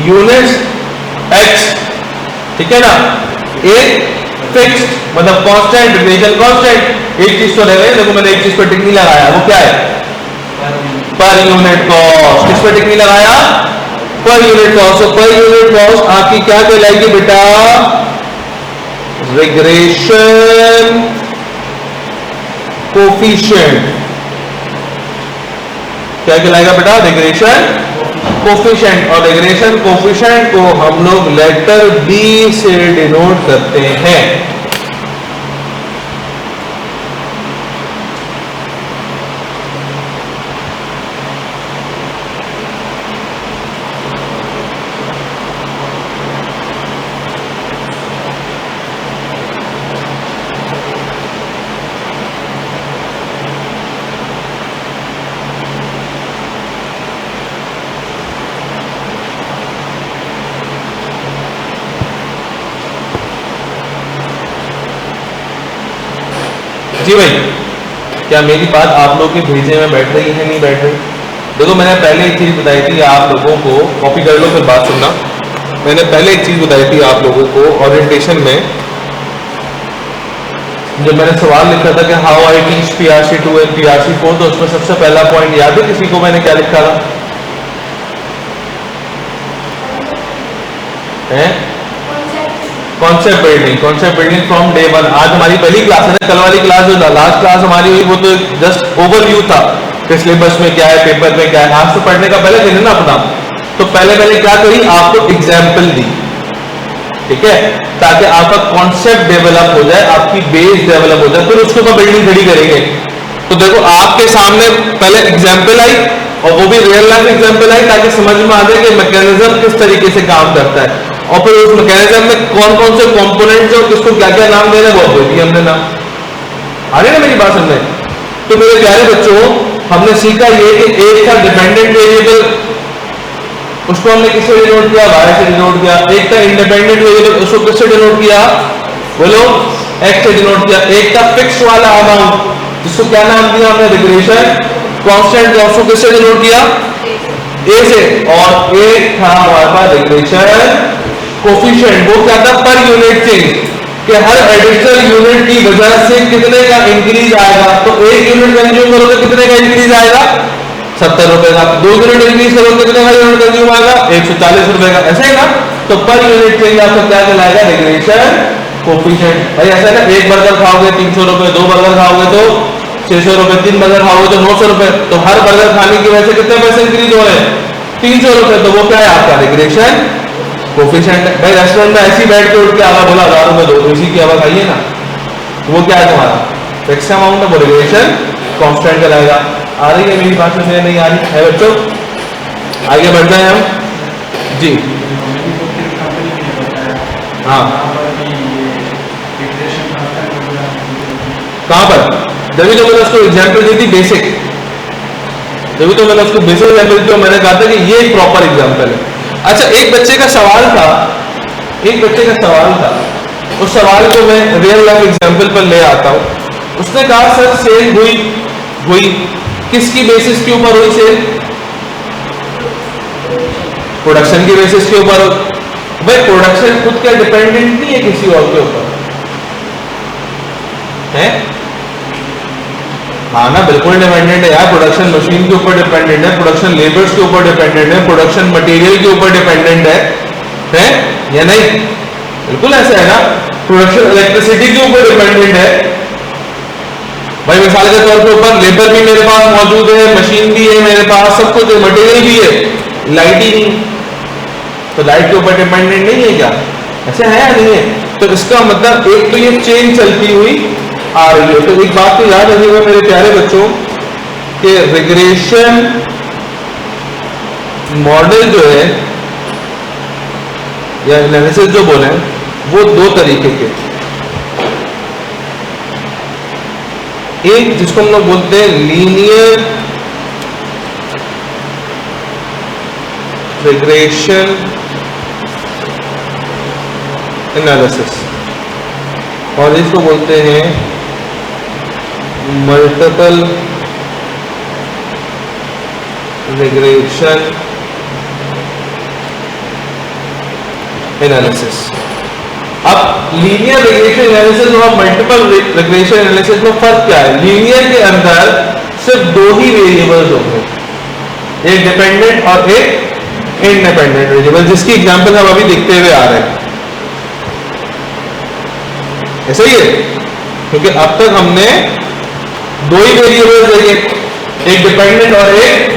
यूनिट्स x, ठीक है ना, एक फिक्स्ड मतलब कांस्टेंट, रिलेशन कांस्टेंट। एक चीज तो रह गई, देखो मैंने एक चीज पर टिक नहीं लगाया, वो क्या है? Per unit cost. किस पर टिक नहीं लगाया? Per unit cost. तो पर यूनिट कॉस्ट आपकी क्या कहलाएगी बेटा? Regression coefficient. क्या कहलाएगा बेटा? Regression coefficient. और रिग्रेशन कोफिशिएंट को हम लोग लेटर बी से डिनोट करते हैं। जी भाई, क्या मेरी बात आप लोग के भेजे में बैठ रही है, नहीं बैठ रही? देखो मैंने पहले एक चीज बताई थी आप लोगों को, कॉपी कर लो फिर बात सुनना। मैंने पहले एक चीज बताई थी आप लोगों को ओरिएंटेशन में, जब मैंने सवाल लिखा था कि how I teach PRC2 and PRC4, तो उसमें सबसे पहला पॉइंट याद है किसी को? मैंने क्या लिखा था? Concept building from day one. आज हमारी पहली क्लास है ना, कल वाली क्लास जो लास्ट क्लास हमारी हुई वो तो जस्ट ओवरव्यू था कि सिलेबस में क्या है, पेपर में क्या है। आज तो पढ़ने का पहले दिन है ना अपना, तो पहले क्या करी, आपको एग्जाम्पल दी, ठीक है, ताकि आपका कॉन्सेप्ट डेवलप हो जाए, आपकी बेस डेवलप हो जाए, फिर उसके ऊपर बिल्डिंग खड़ी करेंगे। तो देखो आपके सामने पहले एग्जाम्पल आई, और वो भी रियल लाइफ एग्जाम्पल आई, ताकि समझ में आ जाए कि मैकेनिज्म किस तरीके से काम करता है, और फिर उस मैकेनिज्म में कौन कौन से कंपोनेंट्स है और किसको क्या क्या नाम देना है, वो दे दिया हमने नाम। आ रही ना मेरी बात समझ? तो मेरे प्यारे बच्चों, हमने सीखा ये कि एक था डिपेंडेंट वेरिएबल, उसको हमने किससे डिनोट किया? y से डिनोट किया। एक था इंडिपेंडेंट वेरिएबल, उसको किससे डिनोट किया? बोलो, x से डिनोट किया। एक था फिक्स्ड वाला अमाउंट, जिसको क्या नाम दिया हमने? रिग्रेशन कांस्टेंट, उसको किससे डिनोट किया? a से। और एक था हमारे पास रिग्रेशन कोफिशिएंट, वो क्या था? पर यूनिट चेंज, कि हर एडिशनल यूनिट की वजह से कितने का इंक्रीज आएगा। तो 1 यूनिट कंज्यूम करोगे कितने का इंक्रीज आएगा? 70 रुपए का। 2 यूनिट इंक्रीज करोगे कितने का यूनिट कंज्यूम आएगा? 140 रुपए का। ऐसे है ना? तो पर यूनिट चेंज आपको क्या कहलाएगा? Regression coefficient. भाई ऐसा है ना, 1 बर्गर खाओगे 300 रुपए, 2 बर्गर खाओगे तो 600 रुपए, 3 बर्गर खाओगे तो 900 रुपए। तो हर बर्गर खाने की वजह से कितने पैसे इंक्रीज हो रहे हैं? 300 रुपए। तो वो क्या है आपका? Regression coefficient. भाई रेस्टोरेंट में ऐसी बैठ के उठ के आवा बोला 1000 रुपए दो, इसी की आवा खाइए ना, तो वो क्या है तुम्हारा? फिक्स्ड अमाउंट है, वो रिग्रेशन कांस्टेंट कहलाएगा। आ रही है मेरी बात में? नहीं आ रही है बच्चों? आगे बढ़ जाए हम जी। हाँ, कहां पर? जब तो मैंने उसको एग्जाम्पल दी थी बेसिक, जब तो मैंने उसको बेसिक एग्जाम्पल दी, मैंने कहा था कि ये एक प्रॉपर एग्जाम्पल है। अच्छा, एक बच्चे का सवाल था, उस सवाल को मैं रियल लाइफ एग्जाम्पल पर ले आता हूं। उसने कहा सर सेल हुई किसकी बेसिस के ऊपर हुई? सेल प्रोडक्शन की बेसिस के ऊपर। भाई प्रोडक्शन खुद क्या डिपेंडेंट नहीं है किसी और के ऊपर है? हाँ ना, बिल्कुल डिपेंडेंट है यार। प्रोडक्शन मशीन के ऊपर डिपेंडेंट है, प्रोडक्शन लेबर्स के ऊपर डिपेंडेंट है, प्रोडक्शन मटेरियल के ऊपर डिपेंडेंट है या नहीं? बिल्कुल ऐसा है ना। प्रोडक्शन इलेक्ट्रिसिटी के ऊपर डिपेंडेंट है। भाई मिसाल के तौर पे ऊपर लेबर भी मेरे पास मौजूद है, मशीन भी है मेरे पास, सब कुछ है, मटेरियल भी है, लाइट ही नहीं, तो लाइट के ऊपर डिपेंडेंट नहीं है क्या? ऐसे है या नहीं है? तो इसका मतलब एक तो ये चेन चलती हुई आ रही है। तो एक बात तो याद रखिएगा मेरे प्यारे बच्चों कि रिग्रेशन मॉडल जो है या एनालिसिस जो बोले वो 2 तरीके के। एक जिसको हम लोग बोलते हैं लीनियर रिग्रेशन एनालिसिस, और इसको बोलते हैं मल्टीपल रिग्रेशन एनालिसिस। अब लीनियर रिग्रेशन एनालिसिस और मल्टीपल रिग्रेशन एनालिसिस में फर्क क्या है? लीनियर के अंदर सिर्फ दो ही वेरिएबल्स होंगे, एक डिपेंडेंट और एक इंडिपेंडेंट वेरिएबल, जिसकी एग्जांपल हम अभी देखते हुए आ रहे हैं। ऐसा ही है, क्योंकि अब तक हमने दो ही वेरिएबल्स देखे, एक डिपेंडेंट और एक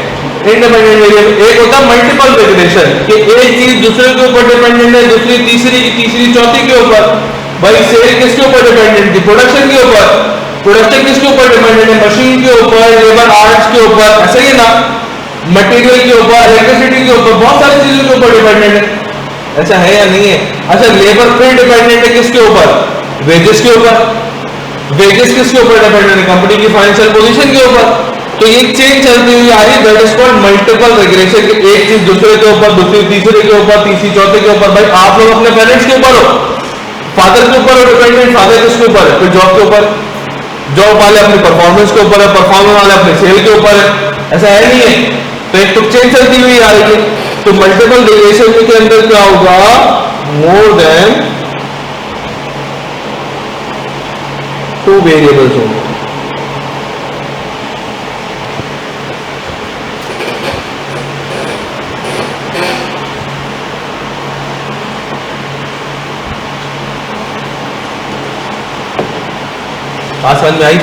इंडिपेंडेंट वेरिएबल। एक होता है मल्टीपल रिग्रेशन कि एक चीज दूसरे के ऊपर डिपेंडेंट है, दूसरी तीसरी की, तीसरी चौथी के ऊपर। भाई सेल किसके ऊपर डिपेंडेंट थी? प्रोडक्शन के ऊपर। प्रोडक्शन किसके ऊपर डिपेंडेंट है? मशीन के ऊपर, लेबर आर्ट्स के ऊपर, ऐसा ही ना, मटेरियल के ऊपर, इलेक्ट्रिसिटी के ऊपर, बहुत सारी चीजों के ऊपर डिपेंडेंट है। ऐसा है या नहीं है? अच्छा, लेबर फिर डिपेंडेंट है किसके ऊपर? वेजेस के ऊपर। वेजेस किसके ऊपर डिपेंडेंट है? कंपनी की फाइनेंशियल पोजीशन के ऊपर। तो ये चेंज चलती हुई आ रही है, that is called multiple regression. एक चीज दूसरे के ऊपर, दूसरी तीसरे के ऊपर, तीसरी चौथे के ऊपर। भाई आप लोग अपने पेरेंट्स के ऊपर हो, फादर के ऊपर हो डिपेंडेंट, फादर किसके ऊपर है? फिर जॉब के ऊपर, जॉब वाले अपनी परफॉर्मेंस के ऊपर है, परफॉर्मेंस वाले अपने सेल के ऊपर है। ऐसा है नहीं है? तो एक तो चेंज चलती हुई आ रही है। तो मल्टीपल रिग्रेशन के अंदर क्या होगा? मोर देन टू वेरिएबल्स होंगे। बात समझ में आई?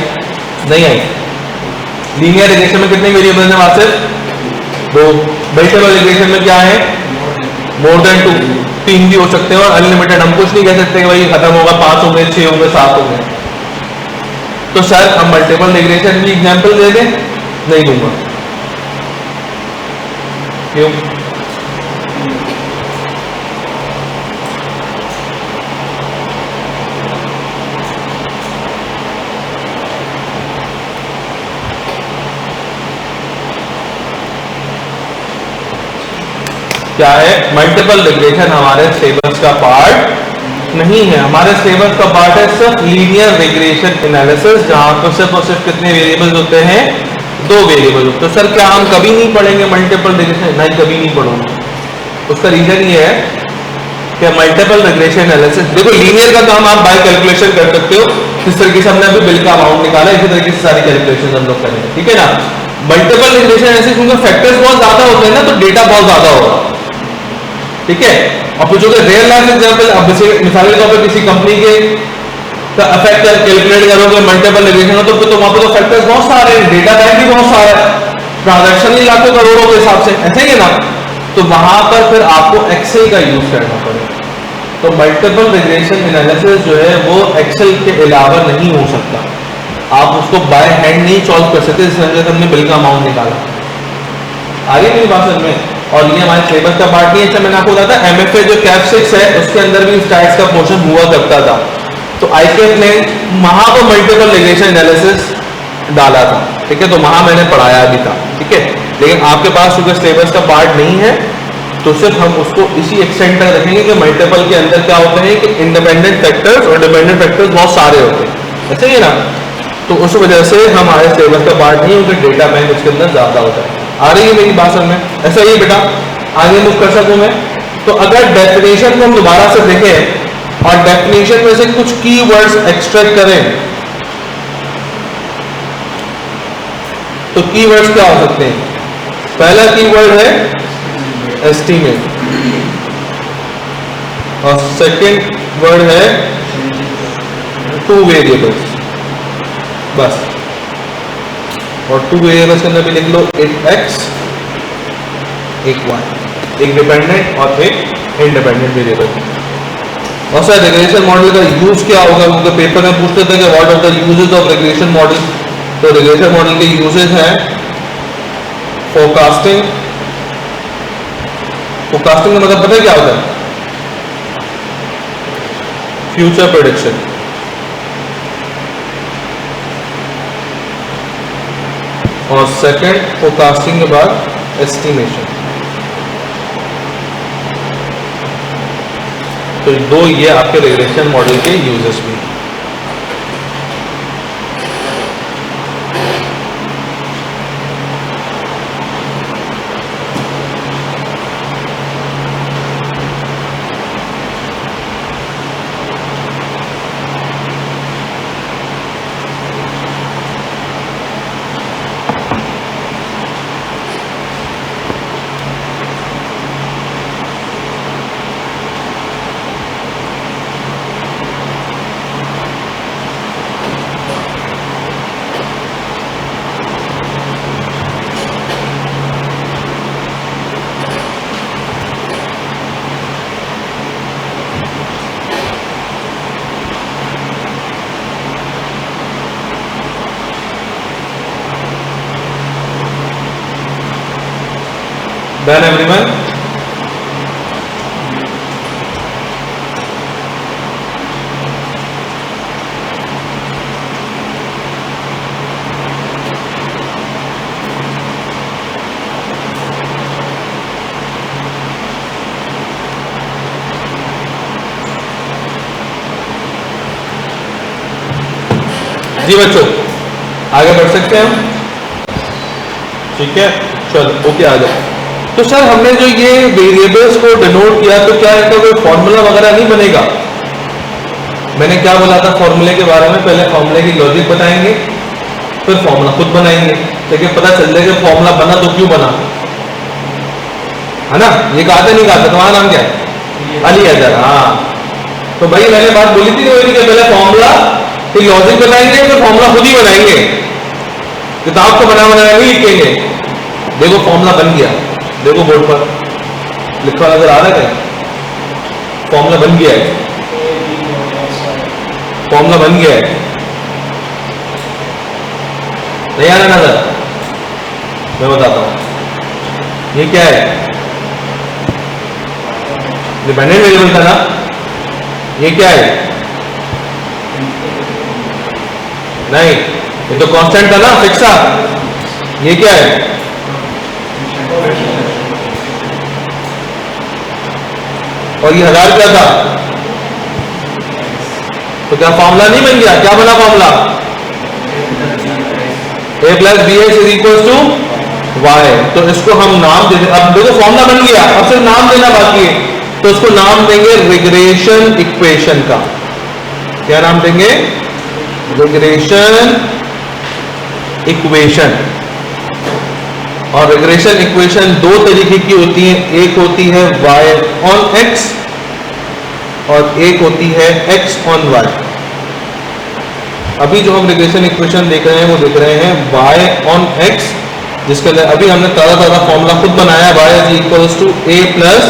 नहीं आई? लीनियर रिग्रेशन में कितने वेरिएबल्स हैं? वहां से दो। मल्टीपल रिग्रेशन में क्या है? मोर देन टू, तीन भी हो सकते हैं और अनलिमिटेड। हम कुछ नहीं कह सकते कि भाई खत्म होगा, 5 होंगे, 6 होंगे, 7 होंगे। तो सर हम मल्टीपल रिग्रेशन की एग्जांपल दे दें? नहीं दूंगा। क्यों? क्या है? मल्टीपल रिग्रेशन हमारे सिलेबस का पार्ट नहीं है। हमारे सिलेबस का पार्ट है सिर्फ लीनियर रिग्रेशन एनालिसिस, जहां पर सिर्फ और सिर्फ कितने वेरिएबल्स होते हैं? 2 वेरिएबल। तो सर क्या हम कभी नहीं पढ़ेंगे मल्टीपल रिग्रेशन? नहीं, कभी नहीं पढ़ूंगा। उसका रीजन ये है कि मल्टीपल रिग्रेशन एनालिसिस, देखो लीनियर का काम आप बाय कैलकुलेशन कर सकते हो, जिस तरीके से हमने अभी बिल का अमाउंट निकाला, इसी तरीके से सारी कैलकुलेशन हम लोग करेंगे, ठीक है ना। मल्टीपल रिग्रेशन एनालिसिस क्योंकि फैक्टर्स बहुत ज्यादा होते हैं ना, तो डेटा बहुत ज्यादा होगा, ठीक है। और पूछोगे रियल लाइफ एग्जांपल, अब मिसाल के तौर पर किसी कंपनी के का इफेक्ट कैलकुलेट करोगे मल्टीपल रिग्रेशन, तो फिर तो वहां पर तो फैक्टर्स बहुत सारे हैं, डेटा टाइप भी बहुत सारा है, ट्रांजैक्शन ही लाखों करोड़ों के हिसाब से, ऐसा ही है ना। तो वहां पर फिर आपको एक्सेल का यूज करना पड़ेगा। तो मल्टीपल रिग्रेशन एनालिसिस जो है वो एक्सेल के अलावा नहीं हो सकता। आप उसको बाय हैंड नहीं सॉल्व कर सकते, जैसे हमने बिल का अमाउंट निकाला। आगे मेरी बात समझ में? और ये हमारे सिलेबस का पार्ट नहीं है। मैंने आपको बताया था एमएफए जो कैप 6 है उसके अंदर भी स्टैट्स का पोर्शन हुआ करता था। तो आईकेएफ ने वहां पर मल्टीपल रिग्रेशन एनालिसिस डाला था, ठीक है। तो वहां मैंने पढ़ाया भी था, ठीक है। लेकिन आपके पास क्योंकि सिलेबस का पार्ट नहीं है, तो सिर्फ हम उसको इसी एक्सटेंट तक रखेंगे कि मल्टीपल के अंदर क्या होते हैं कि इंडिपेंडेंट फैक्टर्स और डिपेंडेंट फैक्टर्स बहुत सारे होते हैं, ऐसे ही ना। तो उस वजह से हमारे सिलेबस का पार्ट नहीं, क्योंकि डेटा बैंक उसके अंदर ज्यादा होता है। आ रही है मेरी बात समझ में? ऐसा ही बेटा आगे मूव कर सकूं मैं। तो अगर डेफिनेशन को हम दोबारा से देखें और डेफिनेशन में से कुछ कीवर्ड्स एक्सट्रैक्ट करें, तो कीवर्ड्स क्या हो सकते हैं? पहला कीवर्ड है एस्टीमेट, और सेकंड वर्ड है टू वेरिएबल्स, बस। और टू वेरिएबल्स के अंदर भी लिख लो, एक एक्स एक वाई, एक डिपेंडेंट और एक इंडिपेंडेंट वेरिएबल। और सर रिग्रेशन मॉडल का यूज क्या होगा? क्योंकि पेपर में पूछते थे कि what are the uses of regression model. तो रिग्रेशन मॉडल के यूजेस हैं फोरकास्टिंग। फोरकास्टिंग का मतलब पता है क्या होता है? Future prediction. और सेकंड फोरकास्टिंग के बाद एस्टिमेशन। तो दो ये आपके रिग्रेशन मॉडल के यूजेस भी। Done everyone? जी बच्चों आगे बढ़ सकते हैं हम, ठीक है। चलो ओके आ जाओ। तो सर हमने जो ये वेरिएबल्स को डिनोट किया तो क्या इनका कोई फॉर्मूला वगैरह नहीं बनेगा? मैंने क्या बोला था फॉर्मूले के बारे में, पहले फॉर्मूले की लॉजिक बताएंगे फिर फॉर्मूला खुद बनाएंगे, लेकिन पता चल जाएगा फॉर्मूला बना तो क्यों बना, है ना। ये कहा था नहीं कहा था, तुम्हारा नाम क्या है? अली अजहर। हाँ तो भाई मैंने बात बोली थी कि पहले फॉर्मूला की लॉजिक बताएंगे फिर फॉर्मूला खुद ही बनाएंगे, किताब को बना बनाया नहीं लिखेंगे। देखो फॉर्मूला बन गया, देखो बोर्ड पर लिखा नजर आ रहा है, फॉर्मूला बन गया है, फॉर्मूला बन गया है, नहीं आ रहा नजर? मैं बताता हूं ये क्या है, डिपेंडेंट वेरिएबल था ना, ये क्या है? नहीं ये तो कांस्टेंट था ना, फिक्स था। ये क्या है? और ये 1000 क्या था? तो क्या फॉर्मूला नहीं बन गया? क्या बना formula? a plus b x is equal to y. तो इसको हम नाम दे, अब देखो फॉर्मूला बन गया, अब सिर्फ नाम देना बाकी है, तो इसको नाम देंगे रिग्रेशन इक्वेशन का। क्या नाम देंगे? Regression equation. और रिग्रेशन इक्वेशन दो तरीके की होती है, एक होती है y ऑन x और एक होती है x ऑन y। अभी जो हम रिग्रेशन इक्वेशन देख रहे हैं वो देख रहे हैं y ऑन x, जिसके लिए अभी हमने ताज़ा फॉर्मूला खुद बनाया, y is equals to a plus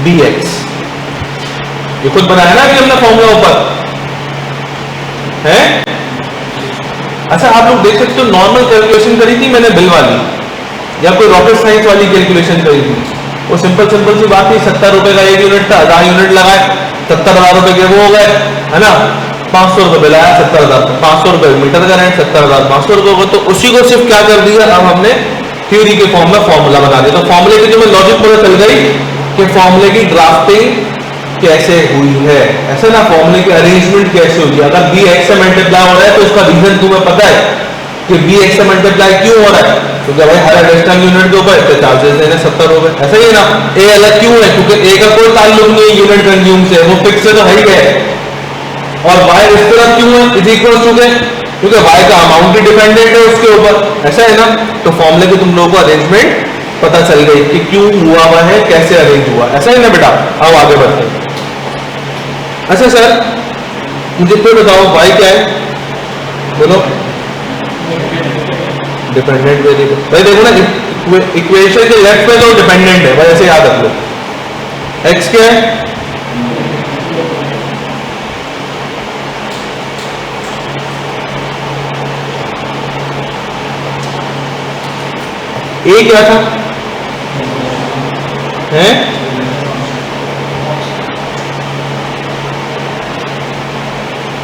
b x. ये खुद बनाया ना अभी हमने फॉर्मूला ऊपर है। अच्छा आप लोग देख सकते हो नॉर्मल कैलकुलेशन करी थी मैंने बिल वाली, या कोई रॉकेट साइंस वाली कैलकुलेशन करी थी, वो सिंपल सी बात थी, 70 रुपए का 1 यूनिट था, 1000 यूनिट लगाए 70,000 रुपए के वो हो गए, है ना। 500 रुपए बिल आया, 70,000, 500 रुपए मीटर का रेंट, 70,500 रुपए हो, तो उसी को सिर्फ क्या कर दिया, अब हमने थ्योरी के फॉर्म में फॉर्मूला बना दिया। तो फॉर्मूले की जो मैं लॉजिक पता चल गई कि फॉर्मूले की ड्राफ्टिंग कैसे हुई है, ऐसे ना फॉर्मूले की अरेंजमेंट कैसे हुई है। अगर बी एक्स से मल्टीप्लाई हो रहा है तो उसका रीजन तुम्हें पता है कि बी एक्स से मल्टीप्लाई क्यों हो रहा है, क्योंकि भाई हर एडिशनल यूनिट के ऊपर इसके चार्जेस देने 70 रुपए, ऐसा ही है ना। ए अलग क्यों है, क्योंकि ए का कोई ताल्लुक नहीं यूनिट कंज्यूम से, वो फिक्स है तो है ही है। और वाई इस तरह क्यों है, इज इक्वल टू के, क्योंकि वाई का अमाउंट ही डिपेंडेंट है उसके ऊपर, ऐसा है ना। तो फॉर्मूले की तुम लोगों को अरेंजमेंट पता चल गई कि क्यों हुआ हुआ है, कैसे अरेंज हुआ, ऐसा ही ना बेटा। अब आगे बढ़ते हैं। अच्छा सर मुझे फिर बताओ वाई क्या है, बोलो। डिपेंडेंट वेरिएबल, भाई देखो ना इक्वेशन के लेफ्ट में तो डिपेंडेंट है भाई, ऐसे याद रख लो। एक्स क्या है? ए क्या था? है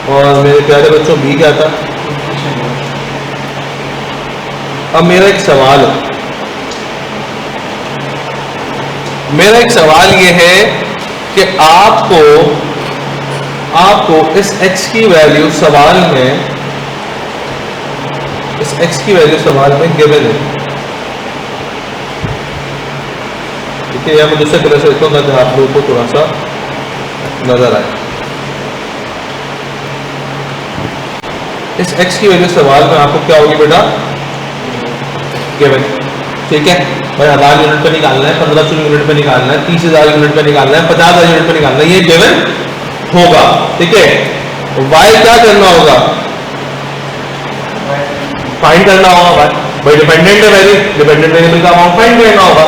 और मेरे प्यारे बच्चों बी क्या था? अब मेरा एक सवाल ये है कि आपको इस x की वैल्यू सवाल में गिवन है, ठीक है। या मैं दूसरे तरह से लिखूंगा ताकि आप लोगों को थोड़ा सा नजर आए। इस x की वैल्यू सवाल में आपको क्या होगी बेटा, गिवन, ठीक है। भाई 1000 यूनिट पे निकालना है, 1500 यूनिट पे निकालना है, 30,000 यूनिट पे निकालना है, 50,000 यूनिट पे निकालना है, ये गिवन होगा, ठीक है। y क्या करना होगा, फाइंड करना होगा। भाई डिपेंडेंट है वैल्यू, डिपेंडेंट वेरिएबल का अमाउंट फाइंड करना होगा।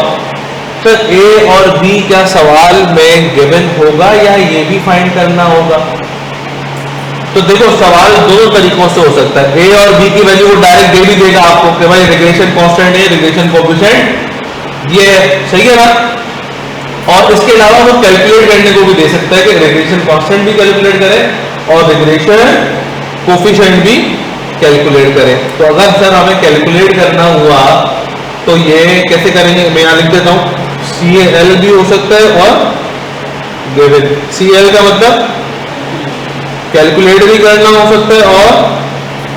सर a और b क्या सवाल में गिवन होगा या ये भी फाइंड करना होगा? तो देखो सवाल दो तरीकों से हो सकता है। a और b की वैल्यू वो डायरेक्ट दे भी देगा आपको कि भाई रिग्रेशन कांस्टेंट है, रिग्रेशन कोएफिशिएंट ये है, सही है ना। और इसके अलावा वो कैलकुलेट करने को भी दे सकता है कि रिग्रेशन कांस्टेंट भी कैलकुलेट करे और रिग्रेशन कोएफिशिएंट भी कैलकुलेट करें। तो अगर सर हमें कैलकुलेट करना हुआ तो ये कैसे करेंगे, मैं यहां लिख देता हूं, CL भी हो सकता है और गिवन। CL का मतलब कैलकुलेट भी करना हो सकता है और,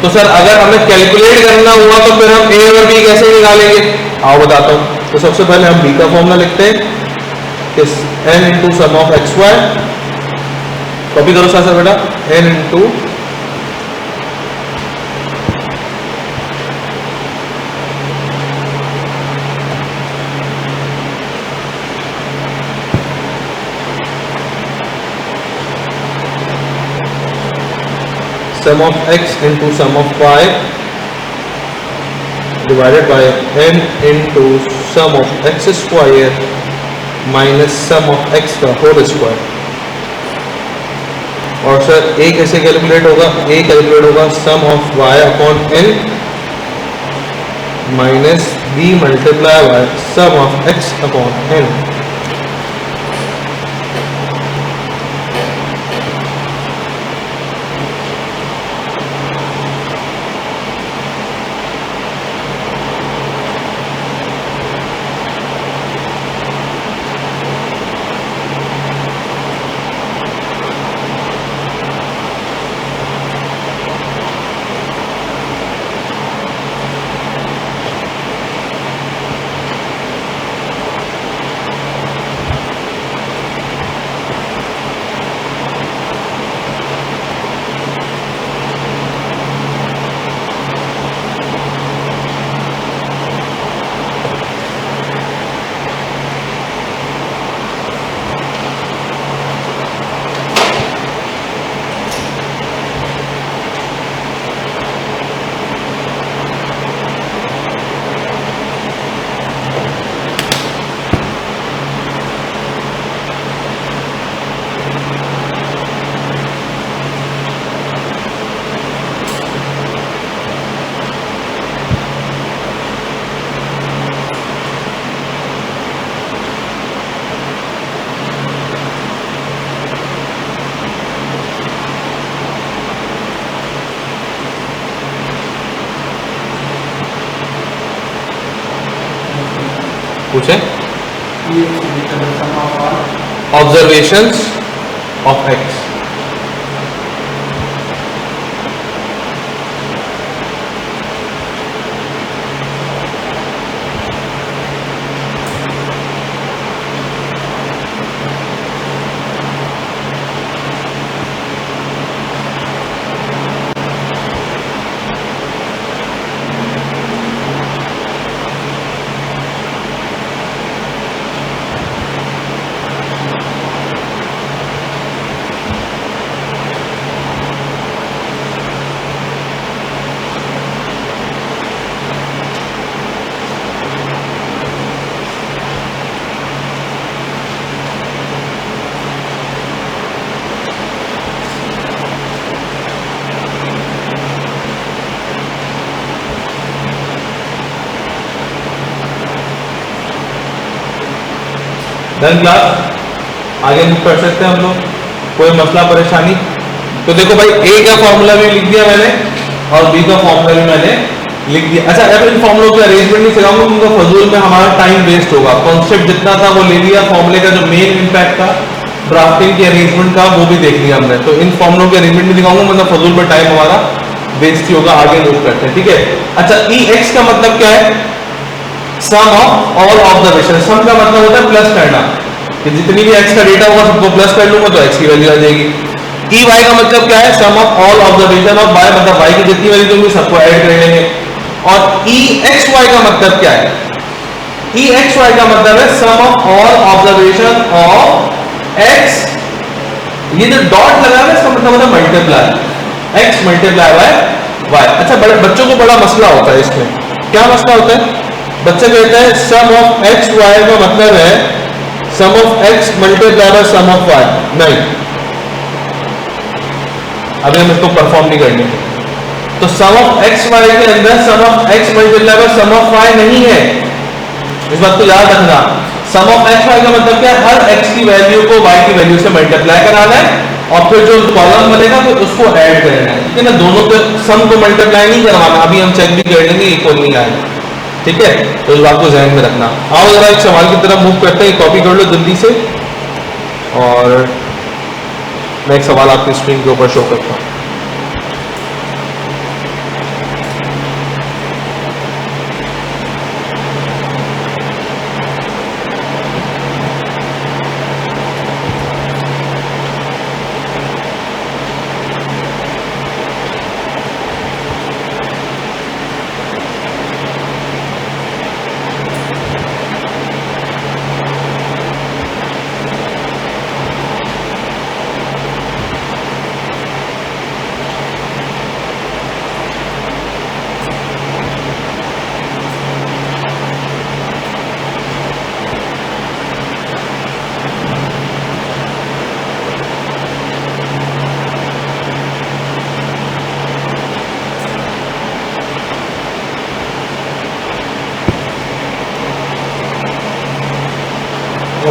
तो सर अगर हमें कैलकुलेट करना हुआ तो फिर हम A और B कैसे निकालेंगे, आओ बताता हूं। तो सबसे पहले हम B का फॉर्मूला लिखते हैं कि n into sum of x y, copy करो साथ बेटा, n into sum of x into sum of y divided by n into sum of x square minus sum of x का whole square। और sir a कैसे calculate होगा, a calculate होगा sum of y upon n minus b multiply by sum of x upon n। पूछे observations of x. Done class, आगे पढ़ सकते हैं हम लोग, कोई मसला परेशानी? तो देखो भाई a का फॉर्मूला भी लिख दिया मैंने और b का फॉर्मूला भी मैंने लिख दिया। अच्छा, अब इन फॉर्मुलों के अरेंजमेंट नहीं सिखाऊंगा क्योंकि फजूल में हमारा टाइम वेस्ट होगा। कॉन्सेप्ट जितना था वो ले लिया, फॉर्मूले का जो मेन इम्पैक्ट था ड्राफ्टिंग की अरेंजमेंट का वो भी देख लिया हमने। तो इन फॉर्मुलों के अरेंजमेंट नहीं दिखाऊंगा, मतलब फजूल में टाइम हमारा वेस्ट ही होगा। आगे मूव करते हैं, ठीक है। अच्छा, ई एक्स का मतलब क्या है? Sum of all observation. सम का मतलब होता है प्लस करना, कि जितनी भी एक्स का डेटा होगा सबको प्लस कर लूंगा तो एक्स की वैल्यू आ जाएगी। ई वाई का मतलब क्या है? Sum of all observation of Y, मतलब वाई की जितनी वैल्यू होंगी सबको ऐड कर लेंगे। और ई एक्स वाई का मतलब क्या है? ई एक्स वाई का मतलब है sum of all observation of X, ये जो डॉट लगा है इसका मतलब होता है multiply, X multiply by Y. अच्छा, बड़े बच्चों को बड़ा मसला होता है इसमें। क्या मसला होता है? बच्चे कहते हैं सम ऑफ एक्स वाई का मतलब है sum of X multiply by sum of Y. नहीं, अभी हम इसको परफॉर्म नहीं करने। तो सम ऑफ एक्स वाई के अंदर sum of X multiply by sum of Y नहीं है, इस बात को याद रखना। सम ऑफ एक्स वाई का मतलब क्या है? हर एक्स की वैल्यू को वाई की वैल्यू से मल्टीप्लाई कराना है और फिर जो कॉलम बनेगा तो उसको ऐड करना है, ठीक है ना। दोनों पे सम को मल्टीप्लाई नहीं करवाना, अभी हम चेक भी कर लेंगे इक्वल नहीं आए, ठीक है। तो इस बात को ध्यान में रखना। आओ जरा एक सवाल की तरफ मूव करते हैं, कॉपी कर लो जल्दी से और मैं एक सवाल आपकी स्क्रीन के ऊपर शो करता हूँ।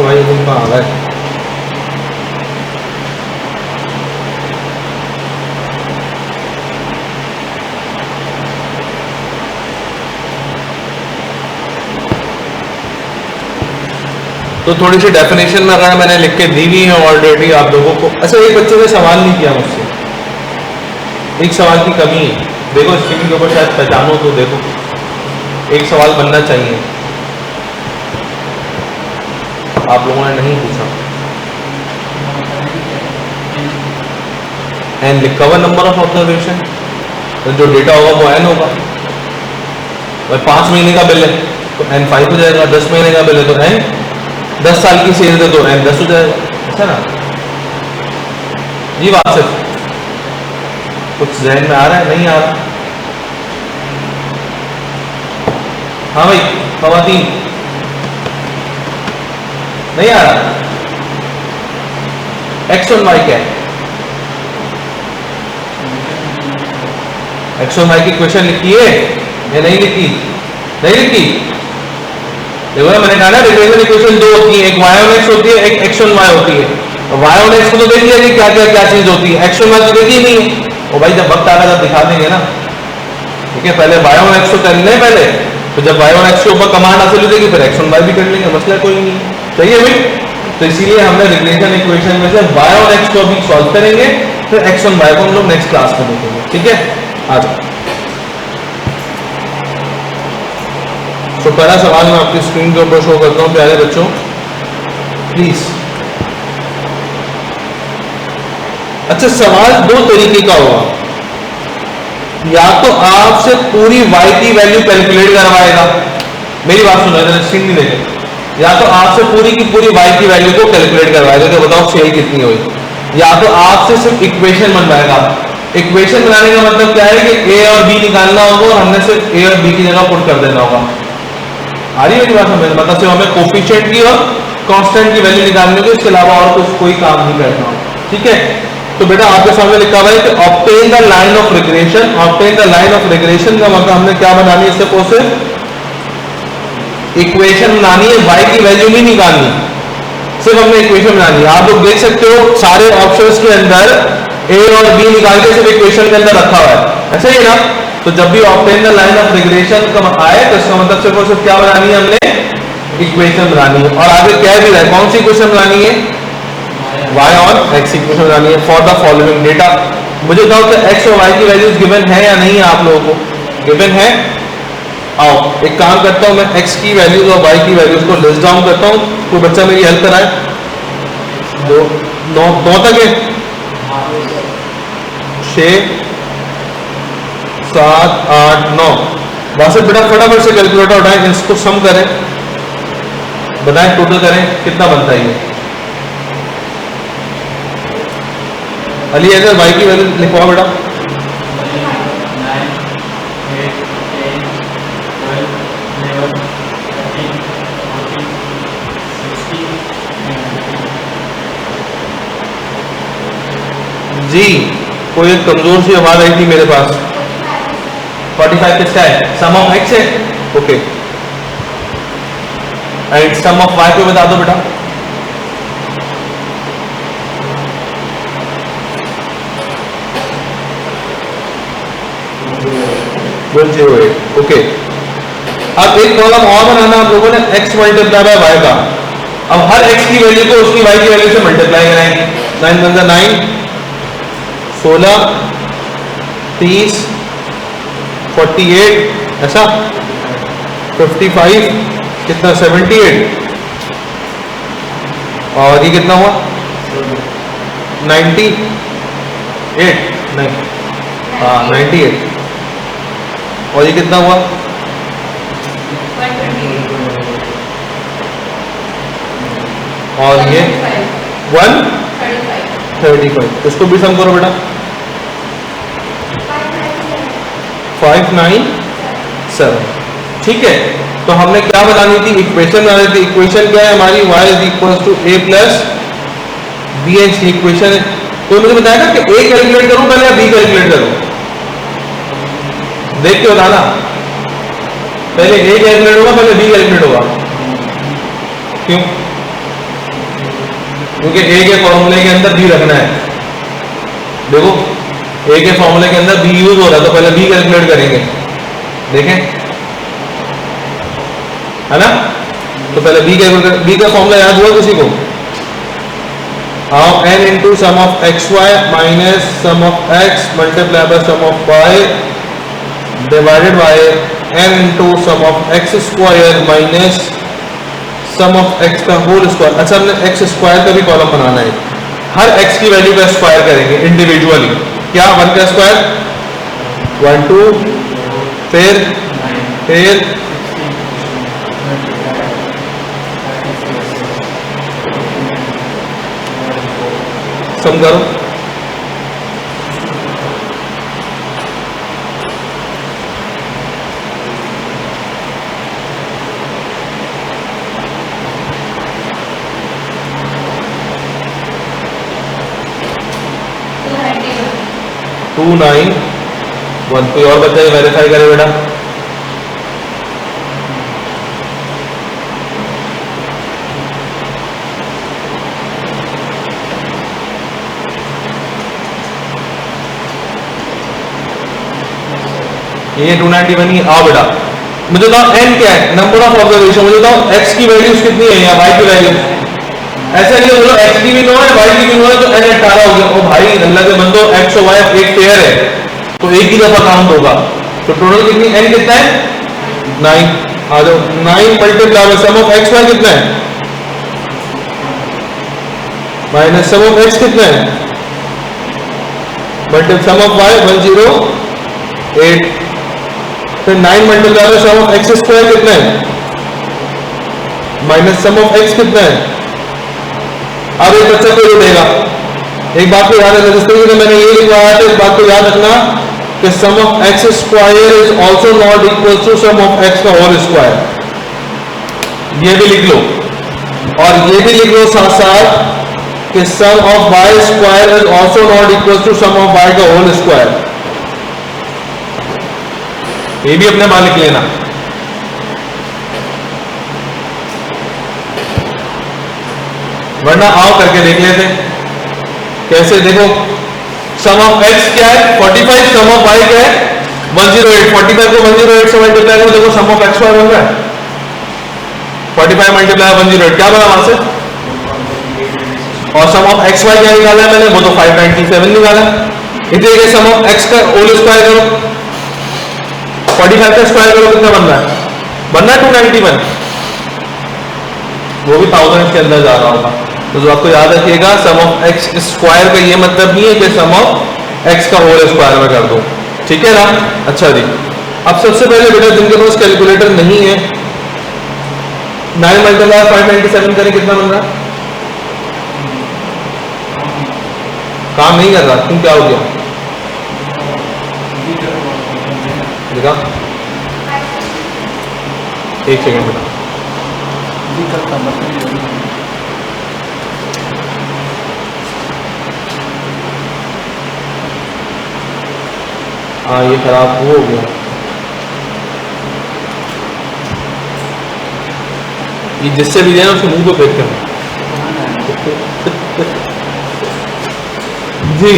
भाई तुम कहाँ आ गए? तो थोड़ी सी डेफिनेशन में अगर मैंने लिख के दी हुई है ऑलरेडी आप लोगों को। अच्छा, एक बच्चे ने सवाल नहीं किया मुझसे, एक सवाल की कमी है। देखो स्क्रीन के ऊपर शायद पहचानो तो देखो, एक सवाल बनना चाहिए, आप लोगों ने नहीं पूछा। एन लिखा हुआ नंबर ऑफ ऑब्जर्वेशन, तो जो डेटा होगा वो एन होगा। भाई 5 महीने का बिल है तो एन 5 हो जाएगा, 10 महीने का बिल है तो एन 10 साल की सेल है तो एन 10 हो जाएगा, ऐसा ना जी। बात सिर्फ कुछ जहन में आ रहा है? नहीं आ रहा? हाँ भाई, खवातीन नहीं आ रहा? एक्स और वाई क्या है? एक्स और वाई की क्वेश्चन लिखी है या नहीं लिखी? नहीं लिखी। देखो ना, मैंने कहा ना रिलेशन इक्वेशन दो होती है, एक वाई ऑन एक्स होती है, एक एक्स ऑन वाई होती है। वाई ऑन एक्स को तो देख लिया कि क्या क्या क्या चीज होती है, एक्स ऑन वाई तो देखी ही नहीं है। और भाई जब वक्त आएगा तब दिखा देंगे ना, ठीक है। पहले वाई ऑन एक्स को कर लें पहले, तो जब वाई ऑन एक्स के ऊपर कमांड हासिल हो जाएगी फिर एक्स ऑन वाई भी कर लेंगे, मसला कोई नहीं है, सही है भाई। तो इसीलिए हमने रिलेशन इक्वेशन में से वाई ऑन एक्स को भी सॉल्व करेंगे, फिर एक्स ऑन वाई को हम लोग नेक्स्ट क्लास में देखेंगे, ठीक है। आ जाओ। तो पहला सवाल मैं आपकी स्क्रीन के ऊपर शो करता हूं प्यारे बच्चों, प्लीज। अच्छा, सवाल दो तरीके का होगा, या तो आपसे पूरी y की वैल्यू कैलकुलेट करवाएगा, मेरी बात सुनो इधर स्क्रीन नहीं देखे, या तो आपसे पूरी की पूरी y की वैल्यू को कैलकुलेट करवाएगा कि बताओ सेल कितनी हुई, या तो आपसे सिर्फ इक्वेशन बनवाएगा। इक्वेशन बनाने का मतलब क्या है कि a और b निकालना होगा और हमने सिर्फ a और b की जगह पुट कर देना होगा। आ रही है मेरी बात समझ? मतलब सिर्फ हमें कोफिशिएंट की और कांस्टेंट की वैल्यू निकालनी होगी, इसके अलावा और कुछ कोई काम नहीं करना होगा, ठीक है। तो बेटा आपके सामने लिखा हुआ है कि obtain the line of regression. Obtain the line of regression का मतलब हमने क्या बनानी है, इससे सिर्फ इक्वेशन बनानी है, y की वैल्यू नहीं निकालनी, सिर्फ हमने इक्वेशन बनानी है। आप लोग देख सकते हो सारे ऑप्शंस के अंदर a और b निकाल के सिर्फ इक्वेशन के अंदर रखा हुआ है, ऐसा ही है ना। तो जब भी obtain the line of regression का आए तो इसका मतलब सिर्फ और सिर्फ क्या बनानी है हमने, इक्वेशन बनानी है। और आगे कह भी रहा है कौन सी इक्वेशन बनानी है, y और x इक्वेशन बनानी है फॉर द फॉलोइंग डेटा। मुझे बताओ कि x और y की वैल्यूज गिवन है या नहीं है, आप लोगों को गिवन है। आओ एक काम करता हूं, मैं x की वैल्यूज और y की वैल्यूज को लिस्ट डाउन करता हूं, कोई बच्चा मेरी हेल्प कराए। 9 तक है, 6 7 8 9। वहां से बेटा फटाफट से कैलकुलेटर उठाएं, इसको सम करें, बताएं टोटल करें कितना बनता है ये। अली अगर y की वैल्यू लिखवाओ बेटा। 9 जी कोई एक कमजोर सी आवाज आई थी मेरे पास। 45 किसका है, सम ऑफ x है, okay. And sum of y को बता दो बेटा। ओके। अब एक प्रॉब्लम और बनाना आप लोगों ने, x मल्टीप्लाई बाय y का। अब हर x की वैल्यू को उसकी y की वैल्यू से मल्टीप्लाई कराएंगे। 9 × 9 16 30 48 ऐसा 55 कितना 78 और ये कितना हुआ 98 नहीं हाँ 98 और ये कितना हुआ 128 और ये 135। इसको भी सम करो बेटा। 597। ठीक है, तो हमने क्या बनानी थी, इक्वेशन बनानी थी। इक्वेशन क्या है हमारी, y is equal to a plus b h equation है। तो मुझे बताएगा कि a कैलकुलेट करूं पहले या b कैलकुलेट करूं, देख के बताना। पहले a कैलकुलेट होगा पहले b कैलकुलेट होगा, क्यों? क्योंकि a के फॉर्मूले के अंदर b रखना है। देखो a के फॉर्मूले के अंदर b यूज हो रहा है तो पहले b कैलकुलेट करेंगे, देखें है ना। तो पहले b कैलकुलेट, b का फॉर्मूला याद हुआ किसी को? How n into sum of x y minus sum of x multiply by sum of y divided by n into sum of x square minus sum of x का whole square. अच्छा हमने x square का भी column बनाना है, हर x की value का स्क्वायर करेंगे इंडिविजुअली। क्या 1 का स्क्वायर 1 2 फिर सम करो। टू 9 1। कोई और बच्चा वेरीफाई करे बेटा। ये 290 बनी। आओ बेटा मुझे बताओ n क्या है, नंबर ऑफ ऑब्जर्वेशन। मुझे बताओ x की वैल्यूज कितनी है या y की वैल्यू। ऐसा नहीं बोलो x की भी 9 है y की भी 9 है तो n 18 हो गया। ओ भाई अल्लाह के बंदो x और y एक पेयर है तो एक ही दफा काउंट होगा। तो टोटल कितनी n कितना है 9। आ जाओ 9 multiply by sum of x y कितना है माइनस सम ऑफ x कितना है मल्टीप्लाई सम ऑफ y 108। फिर 9 multiply by sum of x square कितना है माइनस सम ऑफ x कितना है। अब एक बच्चा को देगा, एक बात को याद रखना, जिस तरीके से मैंने ये लिखवाया था इस बात को याद रखना कि sum of x square is also not equal to sum of x का होल स्क्वायर। ये भी लिख लो और ये भी लिख लो साथ साथ कि sum of y square is also not equal to sum of y का होल स्क्वायर। ये भी अपने मान लिख लेना। वरना आओ करके देख लेते कैसे। देखो सम ऑफ x क्या है 45, सम ऑफ y क्या है 108, 45 को 108 से मल्टीप्लाई करो, देखो सम ऑफ एक्स वाई बन रहा है। 45 मल्टीप्लाई 108 क्या बना वहां से, और सम ऑफ एक्स वाई क्या निकाला है मैंने, वो तो 597 निकाला। इसी तरीके सम ऑफ एक्स का होल स्क्वायर करो, 45 का स्क्वायर करो, कितना बन रहा है, बन रहा है 291, वो भी 1000 के अंदर जा रहा होगा। तो जो आपको याद रखिएगा, सम ऑफ एक्स स्क्वायर का ये मतलब नहीं है कि सम ऑफ एक्स का होल स्क्वायर में कर दो, ठीक है ना। अच्छा जी, अब सबसे पहले बेटा जिनके पास कैलकुलेटर नहीं है, 9 मल्टीप्लाई 597 करें, कितना बन रहा है, काम नहीं कर रहा, तुम क्या हो गया, देखा, एक सेकंड बेटा, हाँ ये खराब हो गया, ये जिससे भी देना उसके मुंह पे फेंक कर जी।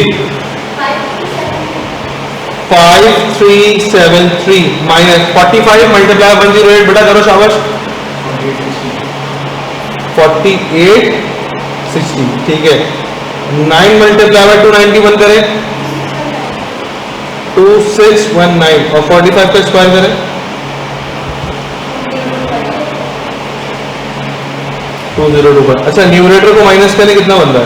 5373 माइनस 45 मल्टीप्लाई 108 बेटा करो शाबाश, 4860 ठीक है। 9 मल्टीप्लाई 291 करें 2619 और 45 का स्क्वायर करें 202। अच्छा न्यूमरेटर को माइनस करें, कितना बन रहा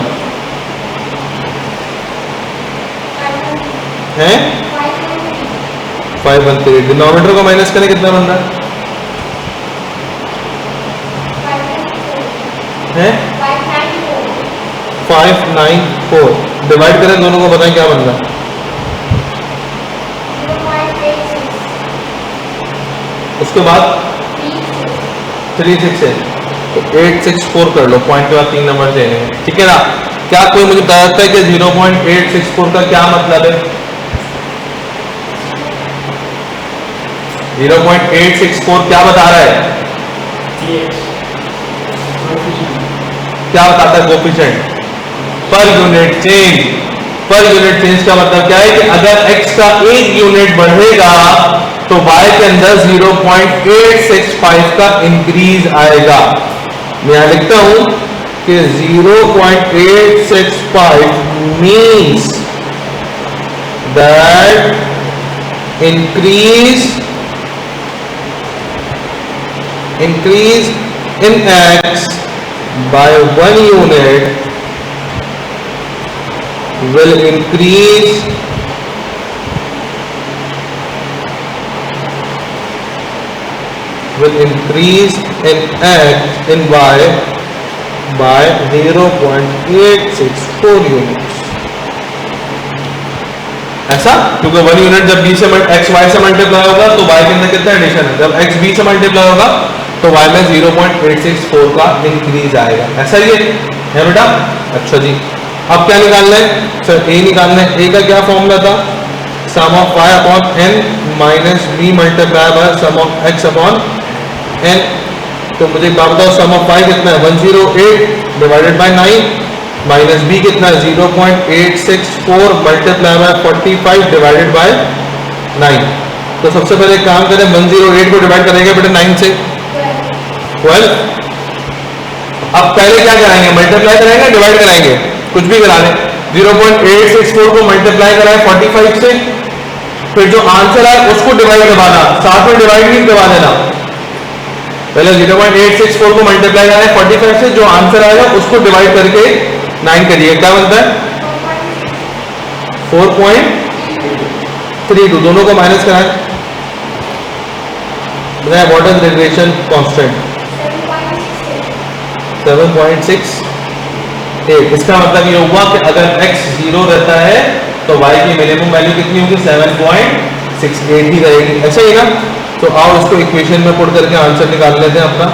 है 513। डिनोमिनेटर को माइनस करें, कितना बन रहा है 594। डिवाइड करें दोनों को, बताएं क्या बन रहा है, उसके बाद 368 तो 864 कर लो, पॉइंट के बाद 3 नंबर देने हैं, ठीक है ना। क्या कोई मुझे बता सकता है कि 0.864 का क्या मतलब है, 0.864 क्या बता रहा है, क्या बताता है coefficient, per unit change. Per unit change का मतलब क्या है कि अगर x का 1 यूनिट बढ़ेगा तो y के अंदर 0.865 का इंक्रीज आएगा। मैं यहां लिखता हूं कि 0.865 means that increase in x by 1 unit will increase in x in y by 0.864 units। ऐसा क्योंकि 1 यूनिट जब b से x y से मल्टीप्लाई होगा तो y के अंदर कितना एडिशन है, जब x b से मल्टीप्लाई होगा तो y में 0.864 का इंक्रीज आएगा। ऐसा ही है बेटा। अच्छा जी, अब क्या निकालना है सर, a निकालना है। a का क्या फॉर्मूला था, sum of y upon n minus b multiply by sum of x upon n। तो मुझे एक बात बताओ, सम ऑफ y कितना है 108 डिवाइडेड बाय 9 माइनस b कितना है 0.864 मल्टीप्लाई बाय 45 डिवाइडेड बाय 9। तो सबसे पहले काम करें, 108 को डिवाइड करेंगे बेटा 9 से 12। अब पहले क्या कराएंगे, मल्टीप्लाई कराएंगे डिवाइड कराएंगे, कुछ भी करा लें। 0.864 को मल्टीप्लाई कराएं 45 से, फिर जो आंसर आए उसको डिवाइड करवाना, साथ में डिवाइड नहीं करवा देना। पहले 0.864 को मल्टीप्लाई कराएं 45 से, जो आंसर आएगा उसको डिवाइड करके 9 करिए, क्या बनता है 4.32। दोनों को माइनस कराएं, व्हाट इज रिग्रेशन कांस्टेंट 7.68। इसका मतलब ये हुआ कि अगर x 0 रहता है तो y की मिनिमम वैल्यू कितनी होगी 7.68 ही रहेगी। ऐसा ही ना। तो आओ इसको इक्वेशन में पुट करके आंसर निकाल लेते हैं अपना।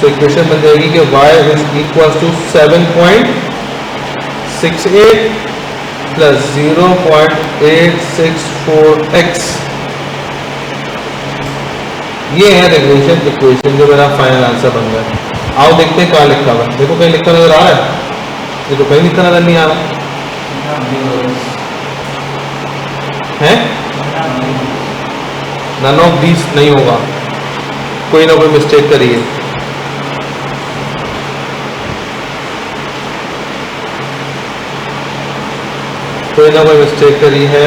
तो इक्वेशन बन जाएगी कि y is equal to 7.68 plus 0.864x। ये है रिग्रेशन इक्वेशन, जो मेरा फाइनल आंसर बन गया। आओ देखते हैं क्या लिखा हुआ है। देखो कहीं लिखा नजर आ रहा है, देखो कहीं लिखा नजर नहीं आ रहा। है, नन ऑफ दीज नहीं होगा, कोई ना कोई मिस्टेक करिए। कोई ना कोई मिस्टेक करी है,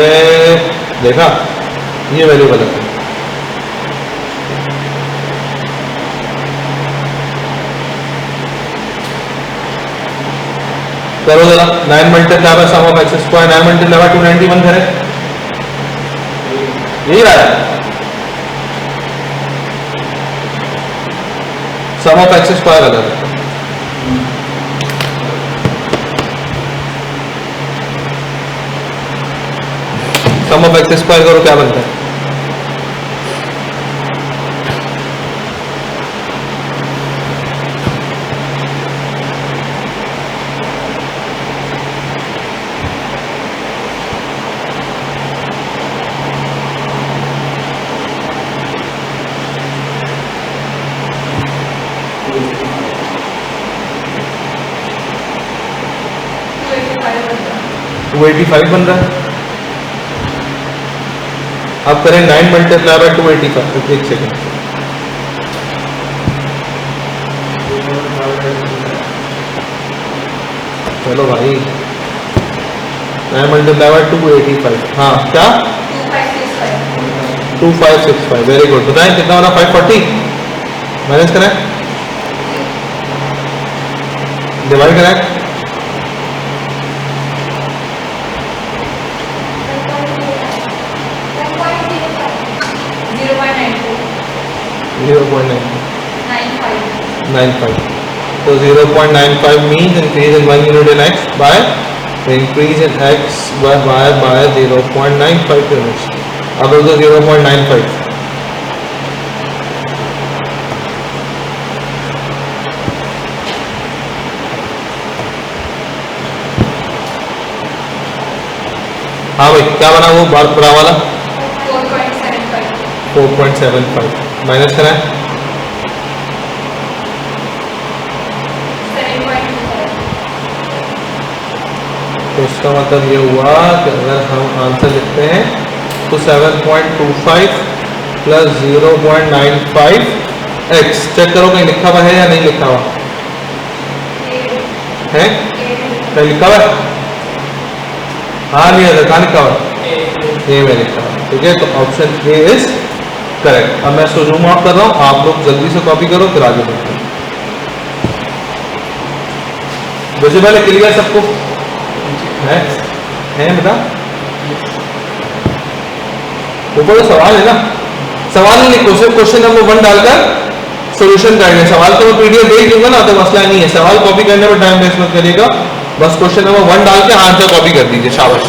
देखा ये वैल्यू गलत है। करो जरा, 9 multiply by sum of x square, 9 multiply by 291 करें, यही रहा है। सम ऑफ एक्स स्क्वायर अलग है। सम ऑफ एक्स स्क्वायर करो, क्या बनता है? तो 285 बन रहा है। अब करें 9 मल्टीप्लाई बाय 285, एक सेकेंड, चलो भाई 9 मल्टीप्लाई बाय 285, हाँ क्या 2565, वेरी गुड। बताएं कितना बना? 540। माइनस करें, डिवाइड करें, 0.95, so 0.95 means increase in 1 unit in x by the increase in x by 0.95 units. अब तो 0.95, हाँ भाई क्या बना वो बार बड़ा वाला? 4.75 माइनस करें, 7.25। तो इसका मतलब ये हुआ कि अगर हम आंसर लिखते हैं तो 7.25 प्लस 0.95 x, चेक करो कहीं लिखा हुआ है या नहीं लिखा हुआ है? कहीं लिखा हुआ है? हाँ नहीं है, कहाँ लिखा हुआ है? ए में लिखा हुआ है, ठीक है। तो ऑप्शन ए इज करेक्ट। अब मैं इसको जूम आउट कर रहा हूँ, आप लोग जल्दी से कॉपी करो फिर आगे बढ़ते हैं। विजिबल है, क्लियर सबको है बता? ऊपर तो सवाल है ना, सवाल नहीं लिखो, सिर्फ क्वेश्चन नंबर 1 डालकर सॉल्यूशन करने। सवाल तो मैं पीडीएफ भेज दूंगा ना, तो मसला नहीं है, सवाल कॉपी करने में टाइम वेस्ट मत करिएगा, बस क्वेश्चन नंबर 1 डाल के आंसर कॉपी कर दीजिए, शाबाश।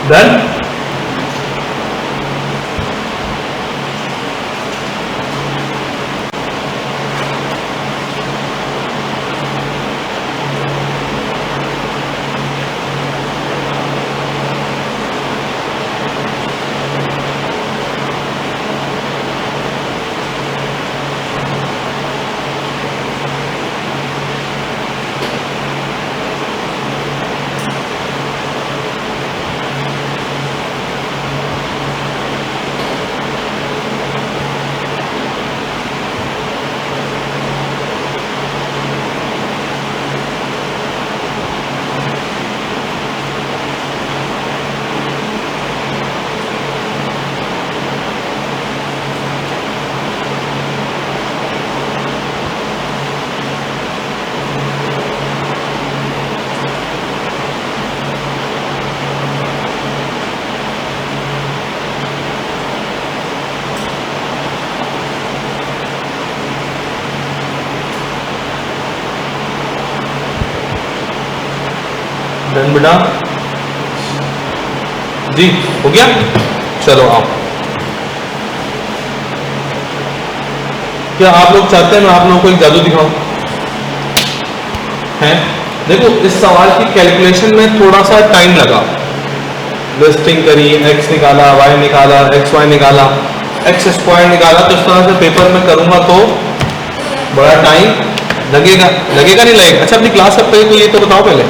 डन। डन बेटा जी, हो गया। चलो आओ। क्या आप लोग चाहते हैं मैं आप लोगों को एक जादू दिखाऊं? है देखो, इस सवाल की कैलकुलेशन में थोड़ा सा टाइम लगा। लिस्टिंग करी, एक्स निकाला, वाई निकाला, एक्स वाई निकाला, एक्स स्क्वायर निकाला। तो इस तरह से पेपर में करूंगा तो बड़ा टाइम लगेगा। लगेगा नहीं लगेगा? अच्छा, अपनी क्लास कब तक है ये तो बताओ पहले।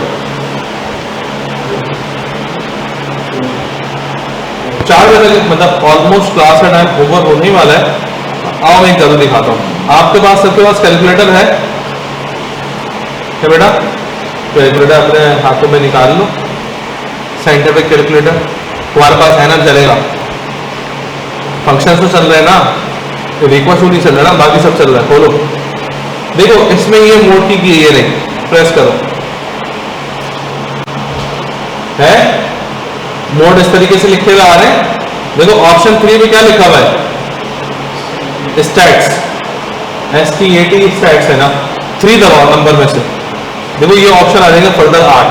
4 बजे, मतलब ऑलमोस्ट क्लास का टाइम ओवर होने वाला है। आओ मैं एक जादू दिखाता हूँ। आपके पास, सबके पास कैलकुलेटर है क्या बेटा? कैलकुलेटर अपने हाथों में निकाल लो। साइंटिफिक कैलकुलेटर तुम्हारे पास है ना? चलेगा। फंक्शन तो चल रहे हैं ना, रिक्वेस्ट नहीं चल रहा ना, बाकी सब चल रहा है। खोलो, देखो इसमें ये मोड की है, ये नहीं, प्रेस करो, है मोड इस तरीके से लिखे हुए आ रहे हैं। देखो ऑप्शन 3 में क्या लिखा हुआ है? स्टैट्स, STAT स्टैट्स है ना। 3 दबाओ नंबर में से, देखो ये ऑप्शन आ जाएगा फर्दर 8।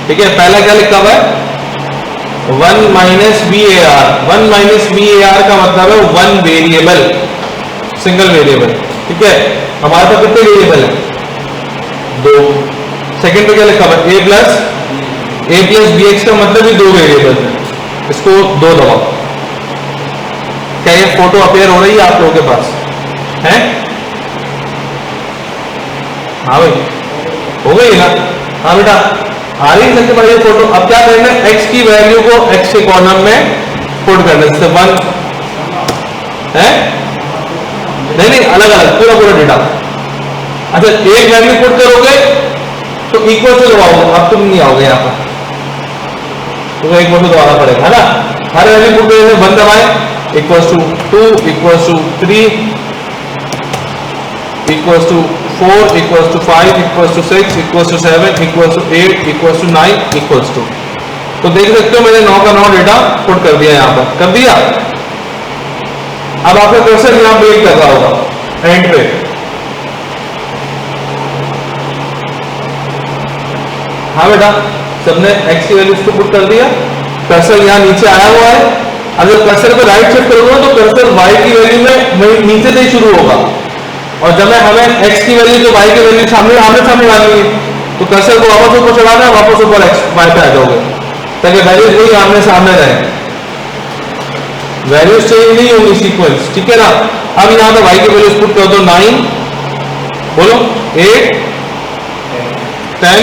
ठीक है, पहला क्या लिखा हुआ है? 1 - VAR। 1 - VAR का मतलब है 1 वेरिएबल, सिंगल वेरिएबल। ठीक है, हमारे पास कितने वेरिएबल है? 2। सेकंड पे क्या लिखा हुआ है? A प्लस BX का मतलब ही 2 वेरिएबल है। इसको 2 दबाओ। क्या ये फोटो अपीयर हो रही है आप लोगों के पास? है? हाँ भाई, हो गई ना? हाँ बेटा, आ रही है सबके पास ये फोटो। अब क्या करना है? x की वैल्यू को x के कॉलम में पुट करना है। जैसे 1 है, नहीं अलग अलग पूरा पूरा डेटा। अच्छा, एक वैल्यू पुट करोगे तो इक्वल टू दबाओगे, अब तुम नहीं आओगे यहाँ पर, तुम्हें एक वैल्यू दबाना पड़ेगा, है ना। हर वैल्यू पुट करने 1 दबाए, equals to 2, equals to 3, equals to 4, equals to 5, equals to 6, equals to 7, equals to 8, equals to 9, equals to. तो देख सकते हो मैंने 9 का 9 डेटा पुट कर दिया, यहाँ पर कर दिया। अब आपका कर्सर यहाँ ब्रेक कर रहा होगा एंड पे। हाँ बेटा, सबने x की वैल्यूज को पुट कर दिया। कर्सर यहाँ नीचे आया हुआ है। अगर कर्सर पे राइट शिफ्ट करूंगा तो कर्सर y की वैल्यू में नीचे से ही शुरू होगा, और जब मैं हमें x की वैल्यू तो y की वैल्यू सामने सामने डालनी है, तो कर्सर को वापस ऊपर चढ़ाना है, वापस ऊपर y पे आ जाओगे, ताकि वैल्यूज वही आमने सामने रहे, वैल्यूज चेंज नहीं होंगी, सीक्वेंस। ठीक है ना। अब यहाँ पे y की वैल्यूज पुट कर दो। 9 बोलो, 8, 10,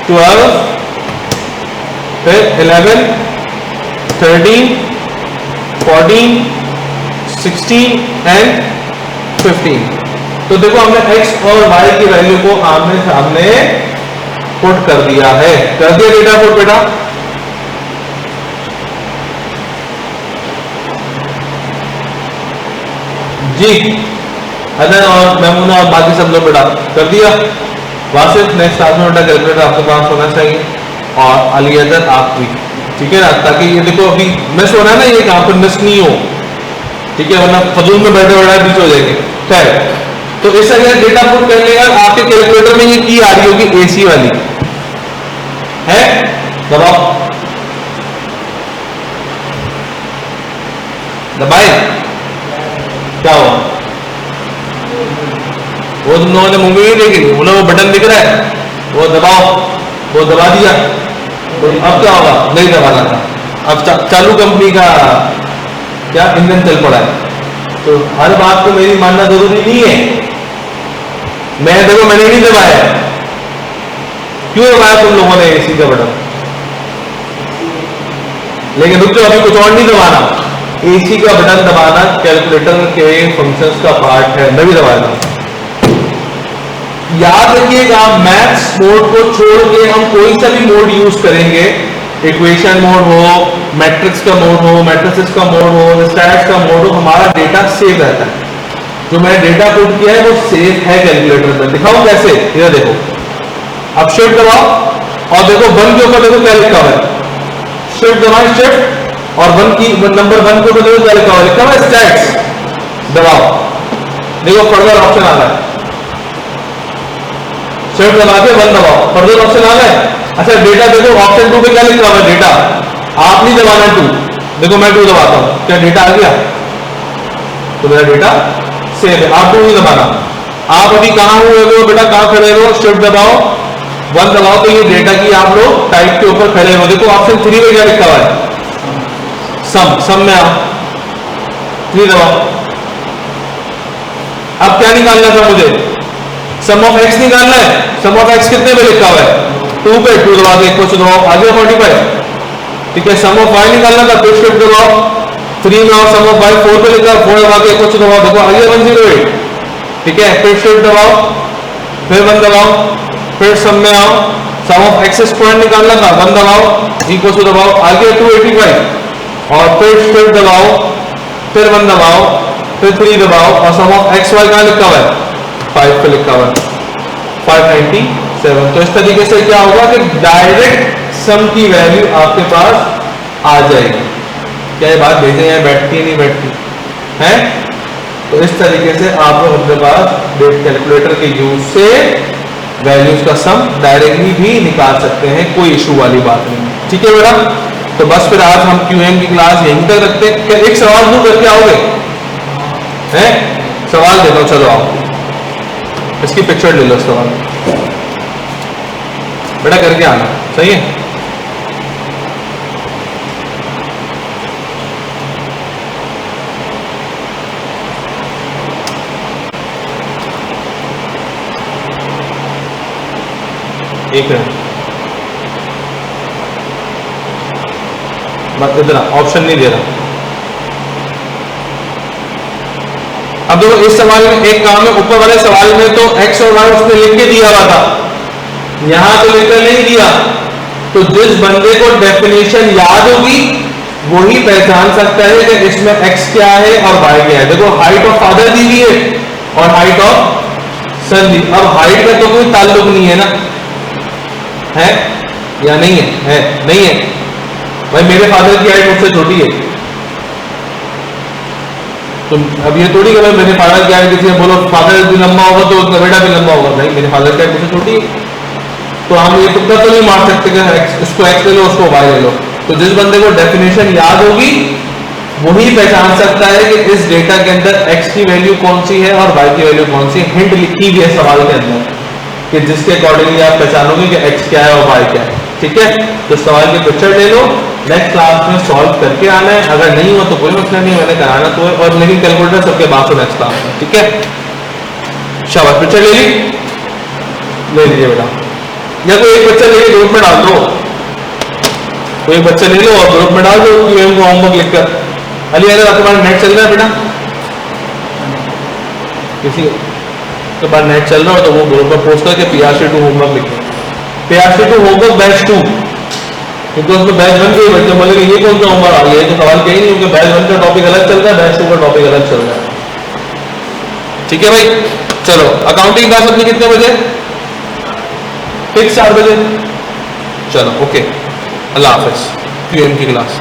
12, फिर 11, 13, 14, 16 एंड 15। तो देखो हमने x और y की वैल्यू को आमने सामने पुट कर दिया है। कर दिया डेटा पुट बेटा? जी अदन और मेमूना और बाकी सब लोग बेटा कर दिया। वासिफ नेक्स्ट क्लास में बेटा कैलकुलेटर आपके पास होना चाहिए, और अली अदर आप भी। ठीक है ना, ताकि ये देखो अभी मिस हो रहा है ना, ये कहाँ पर मिस नहीं हो। ठीक है, वरना फजूल में बैठे बैठे बीच हो जाएंगे। खैर, तो इस तरह डेटा पुट करने का आपके कैलकुलेटर में ये की आ रही होगी AC वाली है। मुंह में नहीं देखेगी, बोला वो बटन दिख रहा है, वो दबाओ, वो दबा दिया, तो अब क्या होगा, नहीं दबाना था, अब चालू कंपनी का क्या इंजन चल पड़ा है। तो हर बात को मेरी मानना जरूरी नहीं है। मैं देखो मैंने नहीं दबाया, क्यों दबाया तुम लोगों ने एसी का बटन, लेकिन रुक जाओ, अभी कुछ और नहीं दबाना। एसी का बटन दबाना कैलकुलेटर के फंक्शंस का पार्ट है, मैं भी दबाया था। याद रखिएगा, मैथ्स मोड को छोड़ के हम कोई सा भी मोड यूज करेंगे, इक्वेशन मोड हो, मैट्रिक्स का मोड हो, मैट्रिसेस का मोड हो, स्टैट्स का मोड हो, हमारा डेटा सेव रहता है। जो मैंने डेटा पुट किया है वो सेव है कैलकुलेटर में। दिखाऊं कैसे, ये देखो, अब शिफ्ट दबाओ और देखो वन के ऊपर देखो क्या लिखा हुआ है, शिफ्ट दबाएं शिफ्ट और वन की नंबर वन के ऊपर देखो क्या लिखा हुआ है, लिखा हुआ है स्टैट्स, दबाओ, देखो फर्दर ऑप्शन आ रहा है, शिफ्ट दबा के वन दबाओ, फर्दर ऑप्शन आ गए। अच्छा डेटा देखो, ऑप्शन 2 पे क्या लिखा हुआ है, डेटा, आप नहीं दबाना 2, देखो मैं 2 दबाता हूं, क्या डेटा आ गया, तो मेरा डेटा सेव है, आप 2 नहीं दबाना। आप अभी कहां हुए हो बेटा, कहां खड़े हो, शिफ्ट दबाओ, वन दबाओ, तो ये डेटा की आप लोग टाइप के ऊपर खड़े हो। देखो ऑप्शन 3 में क्या लिखा हुआ है, सम में आओ, 3 दबाओ। अब क्या निकालना था मुझे, सम ऑफ एक्स निकालना है। सम ऑफ एक्स कितने में लिखा हुआ है, 2 पे, 2 दबा के 1 दबाओ, आ गया 45, ठीक है। सम ऑफ वाई निकालना था, फिर शिफ्ट दबाओ, 3 में आओ, सम ऑफ वाई 4 पे लिखा, 4 दबा के 1 दबाओ, देखो आ गया 108, ठीक है। फिर शिफ्ट दबाओ, फिर 1 दबाओ, फिर सम में आओ, सम ऑफ एक्स स्क्वायर निकालना था, 1 दबाओ, इक्वल टू दबाओ, आ गया 285, और फिर शिफ्ट दबाओ, फिर 1 दबाओ, फिर 3 दबाओ, और सम ऑफ एक्स वाई कहां लिखा हुआ है, 5 पे लिखा हुआ है, 597। तो इस तरीके से क्या होगा कि डायरेक्ट सम की वैल्यू आपके पास आ जाएगी। क्या ये बात भेजें या बैठती नहीं बैठती है, तो इस तरीके से आप लोग अपने पास डेट कैलकुलेटर के यूज से वैल्यूज का सम डायरेक्टली भी निकाल सकते हैं, कोई इशू वाली बात नहीं, ठीक है बेटा। तो बस फिर आज हम क्यूएम की क्लास यहीं तक रखते हैं। क्या एक सवाल दूं करके आओगे, हैं सवाल देता हूं, चलो आओ, इसकी पिक्चर ले लो सवाल, बेटा करके आना, सही है। एक मिनट, बस इतना ऑप्शन नहीं दे रहा। अब देखो इस सवाल में एक काम है, ऊपर वाले सवाल में तो एक्स और वाई उसने लिख के दिया हुआ था, यहां तो लिखकर नहीं दिया। तो जिस बंदे को डेफिनेशन याद होगी वही पहचान सकता है कि इसमें एक्स क्या है और वाई क्या है। देखो हाइट ऑफ फादर दी हुई है और हाइट ऑफ सन दी। अब हाइट का तो कोई ताल्लुक नहीं है ना, है या नहीं है, नहीं है भाई, मेरे फादर की हाइट मुझसे छोटी है, तो अब ये थोड़ी कि मेरे फादर की हाइट किसी बोलो फादर भी लंबा होगा तो उसका बेटा भी लंबा होगा, नहीं, मेरे फादर की हाइट मुझसे छोटी है। तो हम ये तुक्का तो नहीं मार सकते कि इसको एक्स ले लो उसको वाई ले लो। तो जिस बंदे को डेफिनेशन याद होगी वही पहचान सकता है कि इस डेटा के अंदर एक्स की वैल्यू कौन सी है और वाई की वैल्यू कौन सी है। हिंट लिखी हुई है सवाल के अंदर कि जिसके अकॉर्डिंगली आप पहचानोगे कि एक्स क्या है और वाई क्या है, ठीक है। तो सवाल की पिक्चर ले लो, नेक्स्ट क्लास में सॉल्व करके आना है, अगर नहीं हुआ तो कोई मसला नहीं, मैंने कराना तो है, और लेकिन कैलकुलेटर सबके पास हो नेक्स्ट क्लास में, ठीक है। शाबाश, पिक्चर ले ली, ले लीजिए बेटा, या कोई एक बच्चा लेके ग्रुप में डाल दो, कोई एक बच्चा ले लो और ग्रुप में डाल दो क्यूएम को होमवर्क लिखकर। अली अगर आपके पास नेट चल रहा है बेटा, किसी के पास नेट चल रहा हो तो वो ग्रुप में पोस्ट करके PRC2 होमवर्क लिखे, PRC2 होमवर्क बैच 2, क्योंकि उसमें बैच 1 के बच्चे बोले ये कौन सा होमवर्क आ गया, तो सवाल कहीं नहीं, क्योंकि बैच 1 का टॉपिक अलग चल रहा है, बैच 2 का टॉपिक अलग चल रहा है, ठीक है भाई। चलो अकाउंटिंग क्लास अपनी कितने बजे, फिक्स 4 बजे, चलो ओके, अल्लाह हाफिज। क्यूएम की क्लास